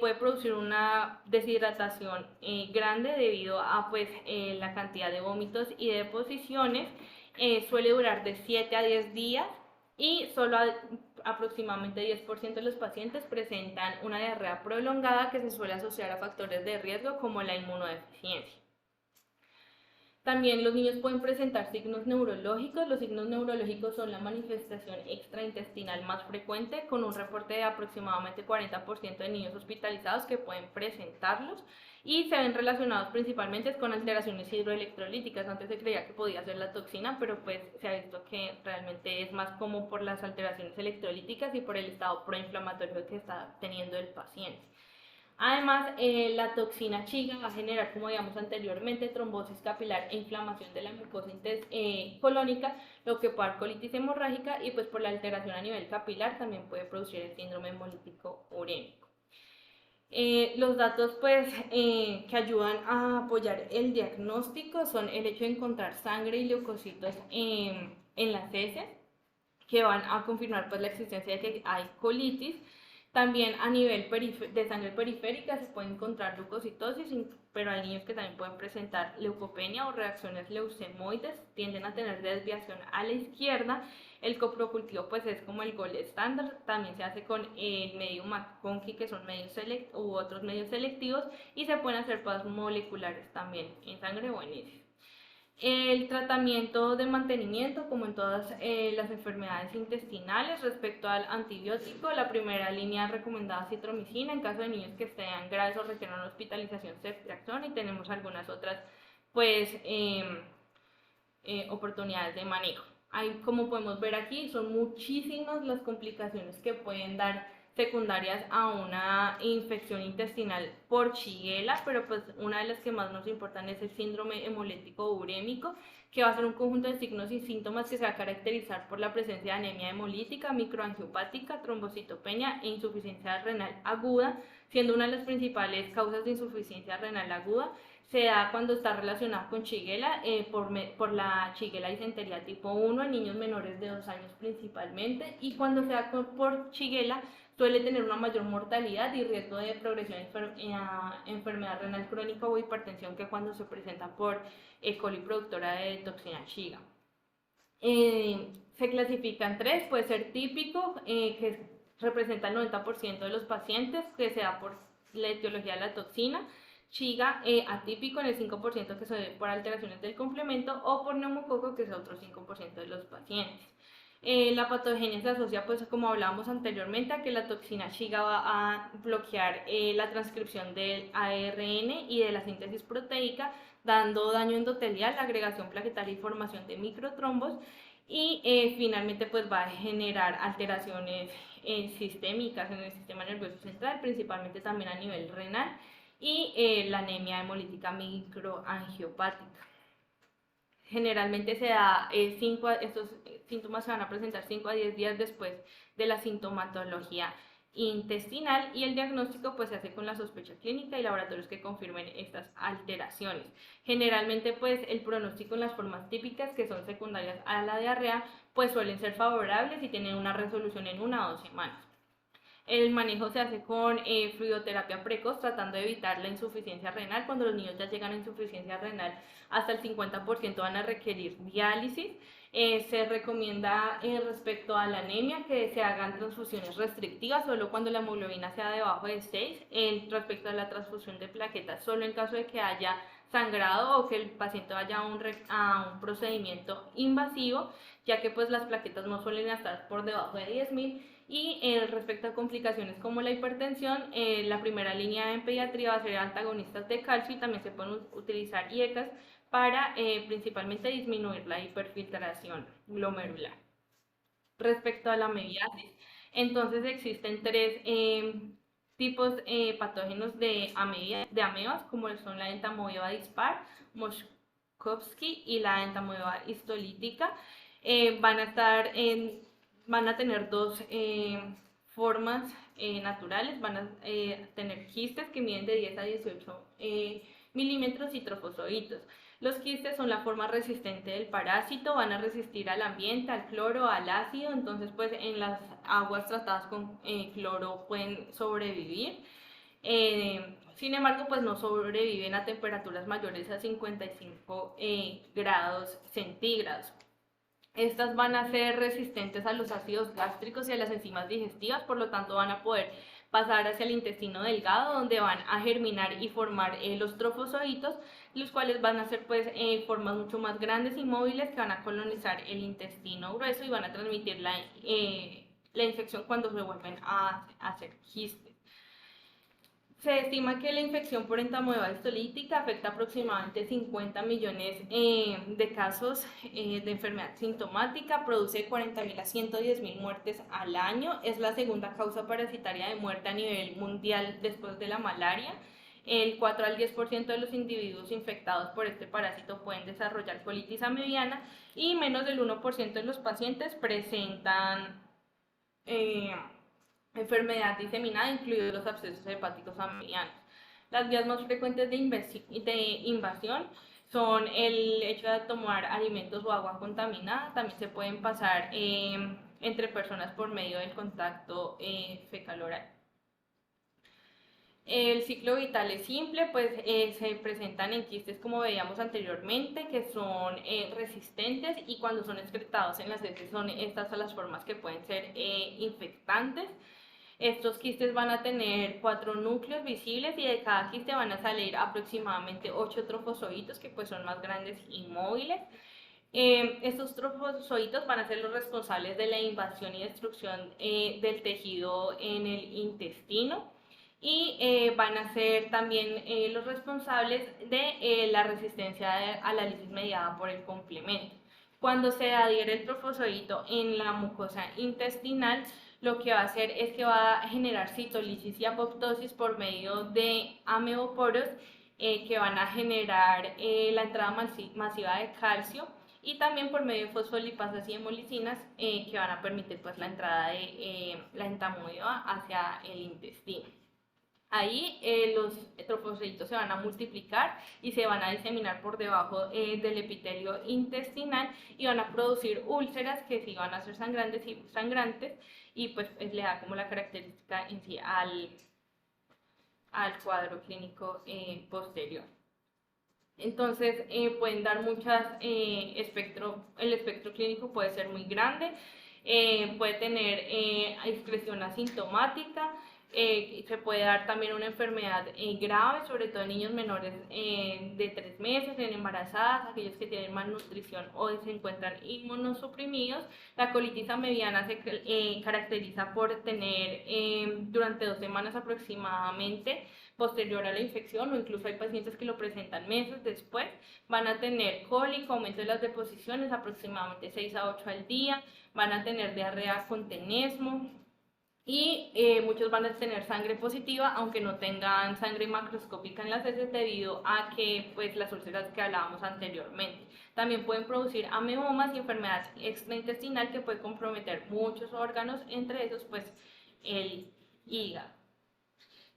A: Puede producir una deshidratación grande debido a pues, la cantidad de vómitos y de deposiciones. Suele durar de 7 a 10 días y solo aproximadamente 10% de los pacientes presentan una diarrea prolongada, que se suele asociar a factores de riesgo como la inmunodeficiencia. También los niños pueden presentar signos neurológicos. Los signos neurológicos son la manifestación extraintestinal más frecuente, con un reporte de aproximadamente 40% de niños hospitalizados que pueden presentarlos, y se ven relacionados principalmente con alteraciones hidroelectrolíticas. Antes se creía que podía ser la toxina, pero pues se ha visto que realmente es más como por las alteraciones electrolíticas y por el estado proinflamatorio que está teniendo el paciente. Además, la toxina chiga va a generar, como digamos anteriormente, trombosis capilar e inflamación de la mucosa colónica, lo que puede dar colitis hemorrágica, y pues por la alteración a nivel capilar también puede producir el síndrome hemolítico urémico. Los datos pues, que ayudan a apoyar el diagnóstico son el hecho de encontrar sangre y leucocitos en las heces, que van a confirmar pues, la existencia de que hay colitis. También a nivel de sangre periférica se puede encontrar leucocitosis, pero hay niños que también pueden presentar leucopenia o reacciones leucemoides, tienden a tener desviación a la izquierda. El coprocultivo pues es como el gol estándar, también se hace con el medio McConkey, que son medios u otros medios selectivos, y se pueden hacer pruebas moleculares también en sangre o en heces. El tratamiento de mantenimiento, como en todas las enfermedades intestinales, respecto al antibiótico, la primera línea recomendada es citromicina en caso de niños que estén graves o requieran hospitalización, ceftriaxona, y tenemos algunas otras pues, oportunidades de manejo. Hay, como podemos ver aquí, son muchísimas las complicaciones que pueden dar secundarias a una infección intestinal por Shigella, pero pues una de las que más nos importan es el síndrome hemolético urémico, que va a ser un conjunto de signos y síntomas que se va a caracterizar por la presencia de anemia hemolítica, microangiopática, trombocitopenia e insuficiencia renal aguda, siendo una de las principales causas de insuficiencia renal aguda se da cuando está relacionado con Shigella, por la Shigella disentería tipo 1 en niños menores de 2 años principalmente, y cuando se da por Shigella suele tener una mayor mortalidad y riesgo de progresión a enfermedad renal crónica o hipertensión que cuando se presenta por E. coli productora de toxina Shiga. Se clasifican tres, puede ser típico, que representa el 90% de los pacientes, que se da por la etiología de la toxina. Shiga, atípico en el 5% que se ve por alteraciones del complemento, o por neumococo, que es otro 5% de los pacientes. La patogenia se asocia, pues como hablábamos anteriormente, a que la toxina Shiga va a bloquear la transcripción del ARN y de la síntesis proteica, dando daño endotelial, agregación plaquetaria y formación de microtrombos, y finalmente pues va a generar alteraciones sistémicas en el sistema nervioso central, principalmente también a nivel renal, y la anemia hemolítica microangiopática. Generalmente se da estos síntomas se van a presentar 5 a 10 días después de la sintomatología intestinal, y el diagnóstico pues se hace con la sospecha clínica y laboratorios que confirmen estas alteraciones. Generalmente pues el pronóstico en las formas típicas, que son secundarias a la diarrea, pues suelen ser favorables y tienen una resolución en 1 o 2 semanas. El manejo se hace con fluidoterapia precoz, tratando de evitar la insuficiencia renal. Cuando los niños ya llegan a insuficiencia renal, hasta el 50% van a requerir diálisis. Se recomienda respecto a la anemia que se hagan transfusiones restrictivas solo cuando la hemoglobina sea debajo de 6. Respecto a la transfusión de plaquetas, solo en caso de que haya sangrado o que el paciente vaya a un procedimiento invasivo, ya que pues las plaquetas no suelen estar por debajo de 10.000. Y respecto a complicaciones como la hipertensión, la primera línea en pediatría va a ser antagonistas de calcio, y también se pueden utilizar IECAS para principalmente disminuir la hiperfiltración glomerular. Respecto a la mebiasis, entonces existen tres tipos patógenos de amebas, como son la entamoeba dispar, Moshkovsky y la entamoeba histolítica. Van a tener dos formas naturales, van a tener quistes que miden de 10 a 18 milímetros y trofozoitos. Los quistes son la forma resistente del parásito, van a resistir al ambiente, al cloro, al ácido, entonces pues en las aguas tratadas con cloro pueden sobrevivir. Sin embargo, pues no sobreviven a temperaturas mayores a 55 grados centígrados. Estas van a ser resistentes a los ácidos gástricos y a las enzimas digestivas, por lo tanto van a poder pasar hacia el intestino delgado, donde van a germinar y formar los trofozoitos, los cuales van a ser pues formas mucho más grandes y móviles que van a colonizar el intestino grueso y van a transmitir la infección cuando se vuelven a hacer quistes. Se estima que la infección por entamoeba histolítica afecta aproximadamente 50 millones de casos de enfermedad sintomática, produce 40.000 a 110.000 muertes al año, es la segunda causa parasitaria de muerte a nivel mundial después de la malaria. El 4 al 10% de los individuos infectados por este parásito pueden desarrollar colitis amebiana, y menos del 1% de los pacientes presentan enfermedad diseminada, incluidos los abscesos hepáticos a medianos. Las vías más frecuentes de invasión son el hecho de tomar alimentos o agua contaminada. También se pueden pasar entre personas por medio del contacto fecal-oral. El ciclo vital es simple, pues se presentan en quistes como veíamos anteriormente, que son resistentes, y cuando son excretados en las heces son estas las formas que pueden ser infectantes. Estos quistes van a tener 4 núcleos visibles y de cada quiste van a salir aproximadamente 8 trofozoitos, que pues son más grandes y móviles. Estos trofozoitos van a ser los responsables de la invasión y destrucción del tejido en el intestino, y van a ser también los responsables de la resistencia a la lisis mediada por el complemento. Cuando se adhiere el trofozoito en la mucosa intestinal, lo que va a hacer es que va a generar citolisis y apoptosis por medio de ameoporos que van a generar la entrada masiva de calcio, y también por medio de fosfolipasas y hemolicinas que van a permitir pues la entrada de la entamoeba hacia el intestino. Ahí los trofocitos se van a multiplicar y se van a diseminar por debajo del epitelio intestinal, y van a producir úlceras que sí van a ser sangrantes, y pues le da como la característica en sí al cuadro clínico posterior. Entonces pueden dar el espectro clínico puede ser muy grande, puede tener excreción asintomática, se puede dar también una enfermedad grave, sobre todo en niños menores de 3 meses, en embarazadas, aquellos que tienen malnutrición o se encuentran inmunosuprimidos. La colitis amebiana se caracteriza por tener durante 2 semanas aproximadamente posterior a la infección, o incluso hay pacientes que lo presentan meses después. Van a tener cólico, aumento de las deposiciones aproximadamente 6 a 8 al día, van a tener diarrea con tenesmo, y muchos van a tener sangre positiva, aunque no tengan sangre macroscópica en las heces, debido a que pues las úlceras que hablábamos anteriormente. También pueden producir ameomas y enfermedad extraintestinal que puede comprometer muchos órganos, entre esos pues el hígado.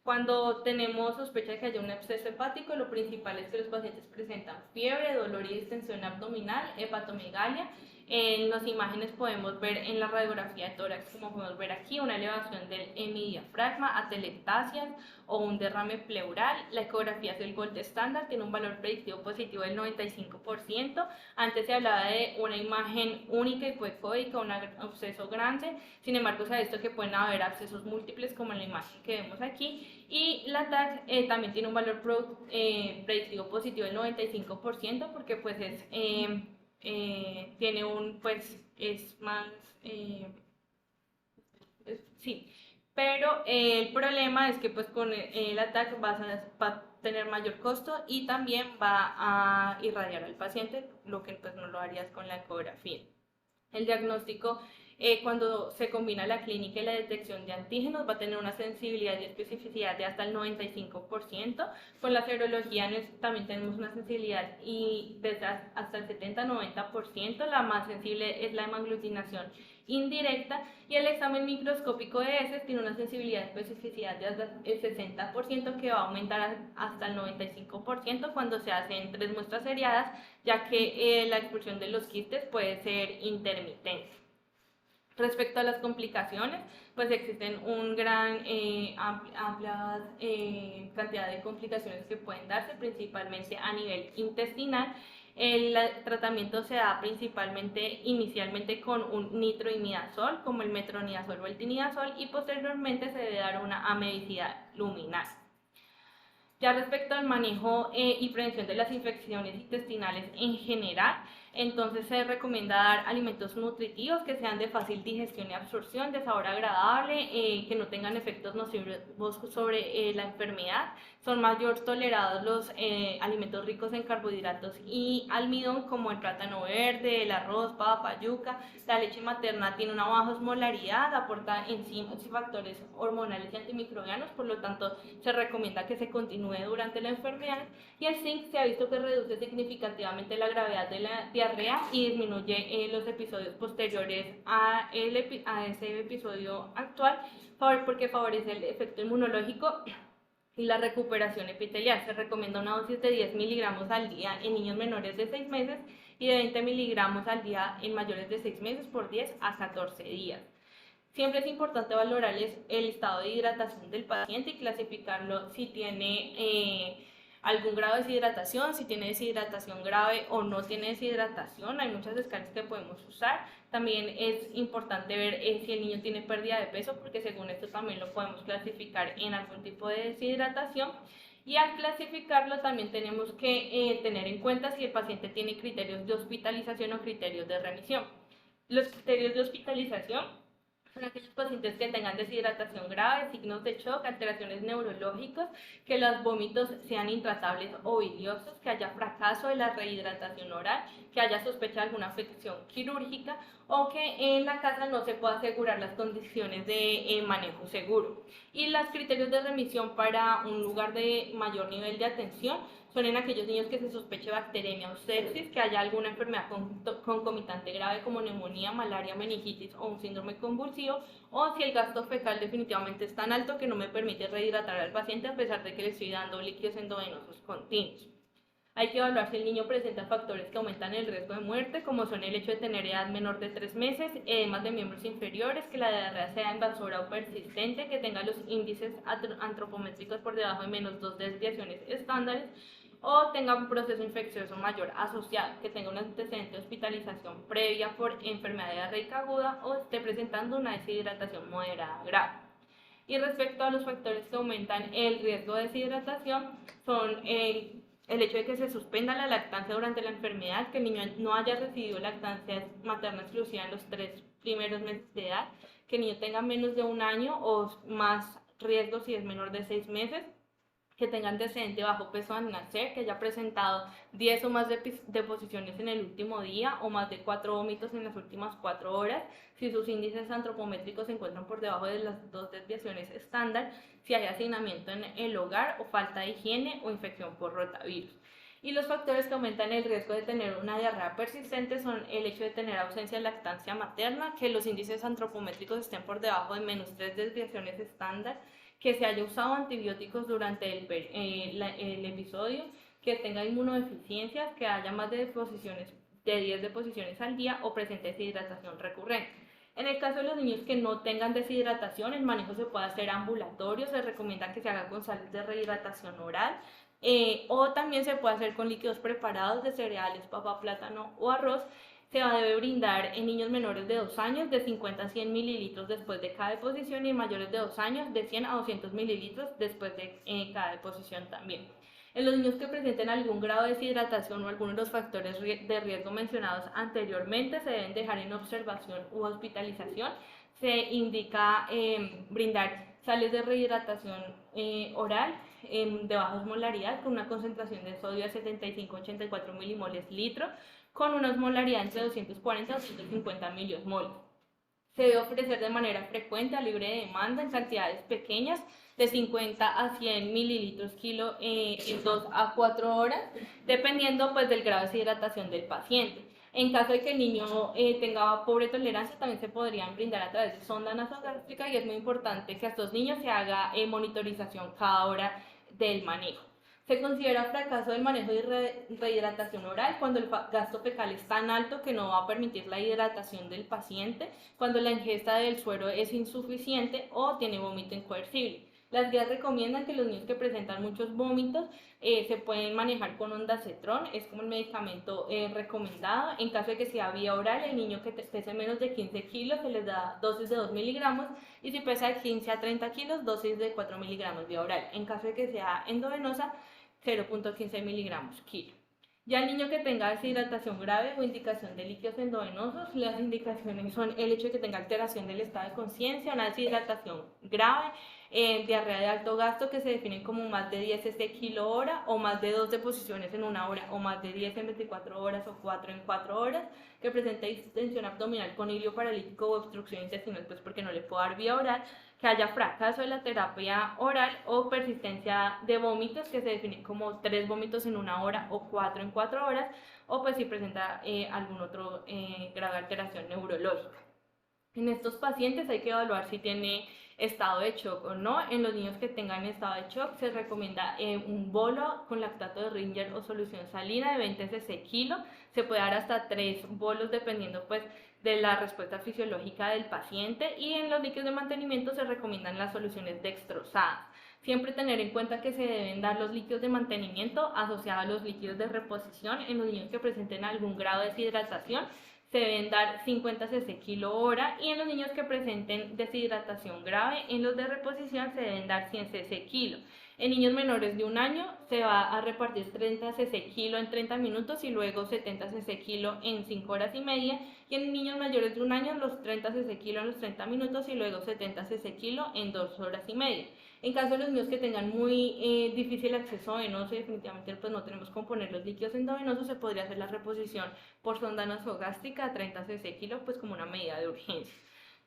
A: Cuando tenemos sospecha de que haya un absceso hepático, lo principal es que los pacientes presentan fiebre, dolor y distensión abdominal, hepatomegalia. En las imágenes podemos ver en la radiografía de tórax, como podemos ver aquí, una elevación del hemidiafragma, atelectasias o un derrame pleural. La ecografía es el gold estándar, tiene un valor predictivo positivo del 95%. Antes se hablaba de una imagen única hipoecóica, un absceso grande. Sin embargo, se ha visto que pueden haber abscesos múltiples, como en la imagen que vemos aquí. Y la TAC también tiene un valor predictivo positivo del 95%, porque pues tiene es más, sí, pero el problema es que pues con el ataque va a tener mayor costo, y también va a irradiar al paciente, lo que pues no lo harías con la ecografía. El diagnóstico, cuando se combina la clínica y la detección de antígenos, va a tener una sensibilidad y especificidad de hasta el 95%. Con la serología también tenemos una sensibilidad y de hasta el 70-90%. La más sensible es la hemanglutinación indirecta, y el examen microscópico de heces tiene una sensibilidad y especificidad de hasta el 60%, que va a aumentar hasta el 95% cuando se hacen 3 muestras seriadas, ya que la expulsión de los quistes puede ser intermitente. Respecto a las complicaciones, pues existen amplia cantidad de complicaciones que pueden darse, principalmente a nivel intestinal. El tratamiento se da principalmente inicialmente con un nitroimidazol, como el metronidazol o el tinidazol, y posteriormente se debe dar una amebicida luminal. Ya respecto al manejo y prevención de las infecciones intestinales en general, entonces se recomienda dar alimentos nutritivos que sean de fácil digestión y absorción, de sabor agradable, que no tengan efectos nocivos sobre la enfermedad. Son mayor tolerados los alimentos ricos en carbohidratos y almidón, como el plátano verde, el arroz, papa, yuca. La leche materna tiene una baja osmolaridad, aporta enzimas y factores hormonales y antimicrobianos, por lo tanto se recomienda que se continúe durante la enfermedad. Y el zinc se ha visto que reduce significativamente la gravedad de la diarrea y disminuye los episodios posteriores a ese episodio actual, porque favorece el efecto inmunológico y la recuperación epitelial. Se recomienda una dosis de 10 miligramos al día en niños menores de 6 meses y de 20 miligramos al día en mayores de 6 meses por 10 a 14 días. Siempre es importante valorarles el estado de hidratación del paciente y clasificarlo si tiene algún grado de deshidratación, si tiene deshidratación grave o no tiene deshidratación. Hay muchas escalas que podemos usar. También es importante ver si el niño tiene pérdida de peso, porque según esto también lo podemos clasificar en algún tipo de deshidratación. Y al clasificarlo también tenemos que tener en cuenta si el paciente tiene criterios de hospitalización o criterios de remisión. Los criterios de hospitalización son aquellos pacientes que tengan deshidratación grave, signos de shock, alteraciones neurológicas, que los vómitos sean intratables o biliosos, que haya fracaso de la rehidratación oral, que haya sospecha de alguna afección quirúrgica o que en la casa no se pueda asegurar las condiciones de manejo seguro. Y los criterios de remisión para un lugar de mayor nivel de atención son en aquellos niños que se sospeche bacteremia o sepsis, que haya alguna enfermedad concomitante grave como neumonía, malaria, meningitis o un síndrome convulsivo, o si el gasto fecal definitivamente es tan alto que no me permite rehidratar al paciente a pesar de que le estoy dando líquidos endovenosos continuos. Hay que evaluar si el niño presenta factores que aumentan el riesgo de muerte, como son el hecho de tener edad menor de 3 meses, edemas de miembros inferiores, que la diarrea sea invasora o persistente, que tenga los índices antropométricos por debajo de menos 2 desviaciones estándares, o tenga un proceso infeccioso mayor asociado, que tenga un antecedente de hospitalización previa por enfermedad diarreica aguda o esté presentando una deshidratación moderada grave. Y respecto a los factores que aumentan el riesgo de deshidratación, son el hecho de que se suspenda la lactancia durante la enfermedad, que el niño no haya recibido lactancia materna exclusiva en los 3 primeros meses de edad, que el niño tenga menos de 1 año o más riesgo si es menor de 6 meses, que tenga antecedente bajo peso al nacer, que haya presentado 10 o más deposiciones en el último día o más de 4 vómitos en las últimas 4 horas, si sus índices antropométricos se encuentran por debajo de las 2 desviaciones estándar, si hay hacinamiento en el hogar o falta de higiene o infección por rotavirus. Y los factores que aumentan el riesgo de tener una diarrea persistente son el hecho de tener ausencia de lactancia materna, que los índices antropométricos estén por debajo de menos 3 desviaciones estándar, que se haya usado antibióticos durante el episodio, que tenga inmunodeficiencias, que haya más de 10 deposiciones al día o presente deshidratación recurrente. En el caso de los niños que no tengan deshidratación, el manejo se puede hacer ambulatorio, se recomienda que se haga con sales de rehidratación oral, o también se puede hacer con líquidos preparados de cereales, papa, plátano o arroz. Se debe brindar en niños menores de 2 años de 50 a 100 mililitros después de cada deposición y en mayores de 2 años de 100 a 200 mililitros después de cada deposición también. En los niños que presenten algún grado de deshidratación o alguno de los factores de riesgo mencionados anteriormente se deben dejar en observación u hospitalización. Se indica brindar sales de rehidratación oral de baja osmolaridad con una concentración de sodio de 75-84 milimoles litro, con una osmolaridad entre 240 a 250 miliosmoles. Se debe ofrecer de manera frecuente a libre demanda en cantidades pequeñas de 50 a 100 mililitros kilo en 2 a 4 horas, dependiendo pues del grado de deshidratación del paciente. En caso de que el niño tenga pobre tolerancia, también se podrían brindar a través de sonda nasogástrica y es muy importante que a estos niños se haga monitorización cada hora del manejo. Se considera fracaso del manejo de rehidratación oral cuando el gasto fecal es tan alto que no va a permitir la hidratación del paciente, cuando la ingesta del suero es insuficiente o tiene vómito incoercible. Las guías recomiendan que los niños que presentan muchos vómitos se pueden manejar con ondansetron, es como el medicamento recomendado. En caso de que sea vía oral, el niño que pese menos de 15 kilos se les da dosis de 2 miligramos y si pesa de 15 a 30 kilos, dosis de 4 miligramos vía oral. En caso de que sea endovenosa, 0.15 miligramos kilo. Ya el niño que tenga deshidratación grave o indicación de líquidos endovenosos, las indicaciones son el hecho de que tenga alteración del estado de conciencia, una deshidratación grave, diarrea de alto gasto que se define como más de 10 cc kilo hora o más de 2 deposiciones en 1 hora o más de 10 en 24 horas o 4 en 4 horas, que presenta distensión abdominal con hilio paralítico o obstrucción intestinal, pues porque no le puedo dar vía oral, que haya fracaso de la terapia oral o persistencia de vómitos, que se definen como 3 vómitos en 1 hora o 4 en 4 horas, o pues si presenta algún otro grado de alteración neurológica. En estos pacientes hay que evaluar si tiene estado de shock o no. En los niños que tengan estado de shock se recomienda un bolo con lactato de Ringer o solución salina de 20 cc kilo. Se puede dar hasta 3 bolos dependiendo pues de la respuesta fisiológica del paciente, y en los líquidos de mantenimiento se recomiendan las soluciones dextrosadas. Siempre tener en cuenta que se deben dar los líquidos de mantenimiento asociados a los líquidos de reposición. En los niños que presenten algún grado de deshidratación se deben dar 50 cc kilo hora, y en los niños que presenten deshidratación grave, en los de reposición se deben dar 100 cc kilo. En niños menores de 1 año se va a repartir 30 cc kilo en 30 minutos y luego 70 cc kilo en 5 horas y media, y en niños mayores de 1 año los 30 cc kilo en los 30 minutos y luego 70 cc kilo en 2 horas y media. En caso de los niños que tengan muy difícil acceso venoso, definitivamente pues no tenemos cómo poner los líquidos endovenosos, se podría hacer la reposición por sonda nasogástrica a 30 cc kilo, pues como una medida de urgencia.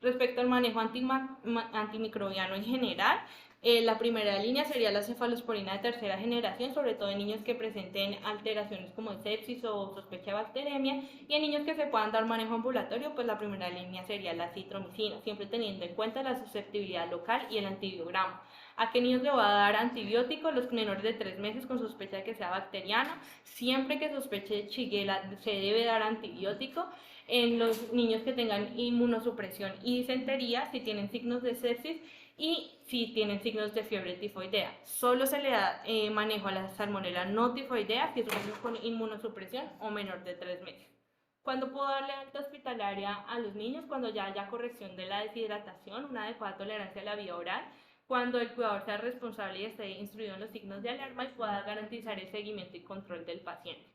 A: Respecto al manejo antimicrobiano en general, la primera línea sería la cefalosporina de tercera generación, sobre todo en niños que presenten alteraciones como sepsis o sospecha de bacteremia, y en niños que se puedan dar manejo ambulatorio, pues la primera línea sería la citromicina, siempre teniendo en cuenta la susceptibilidad local y el antibiograma. ¿A qué niños le va a dar antibióticos? Los menores de 3 meses con sospecha de que sea bacteriano. Siempre que sospeche de Shigella se debe dar antibiótico. En los niños que tengan inmunosupresión y disentería, si tienen signos de sepsis y si tienen signos de fiebre tifoidea. Solo se le da manejo a la salmonela no tifoidea si es un niño con inmunosupresión o menor de 3 meses. ¿Cuándo puedo darle alta hospitalaria a los niños? Cuando ya haya corrección de la deshidratación, una adecuada tolerancia a la vía oral, cuando el cuidador sea responsable y esté instruido en los signos de alarma y pueda garantizar el seguimiento y control del paciente.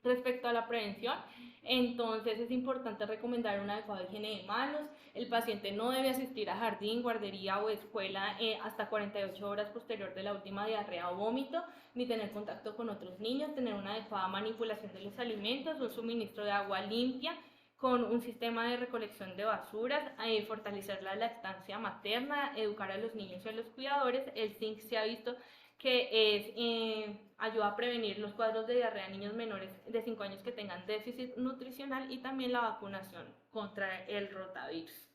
A: Respecto a la prevención, entonces es importante recomendar una adecuada higiene de manos. El paciente no debe asistir a jardín, guardería o escuela hasta 48 horas posterior de la última diarrea o vómito, ni tener contacto con otros niños, tener una adecuada manipulación de los alimentos, un suministro de agua limpia con un sistema de recolección de basuras, fortalecer la lactancia materna, educar a los niños y a los cuidadores. El zinc se ha visto que ayuda a prevenir los cuadros de diarrea en niños menores de 5 años que tengan déficit nutricional, y también la vacunación contra el rotavirus.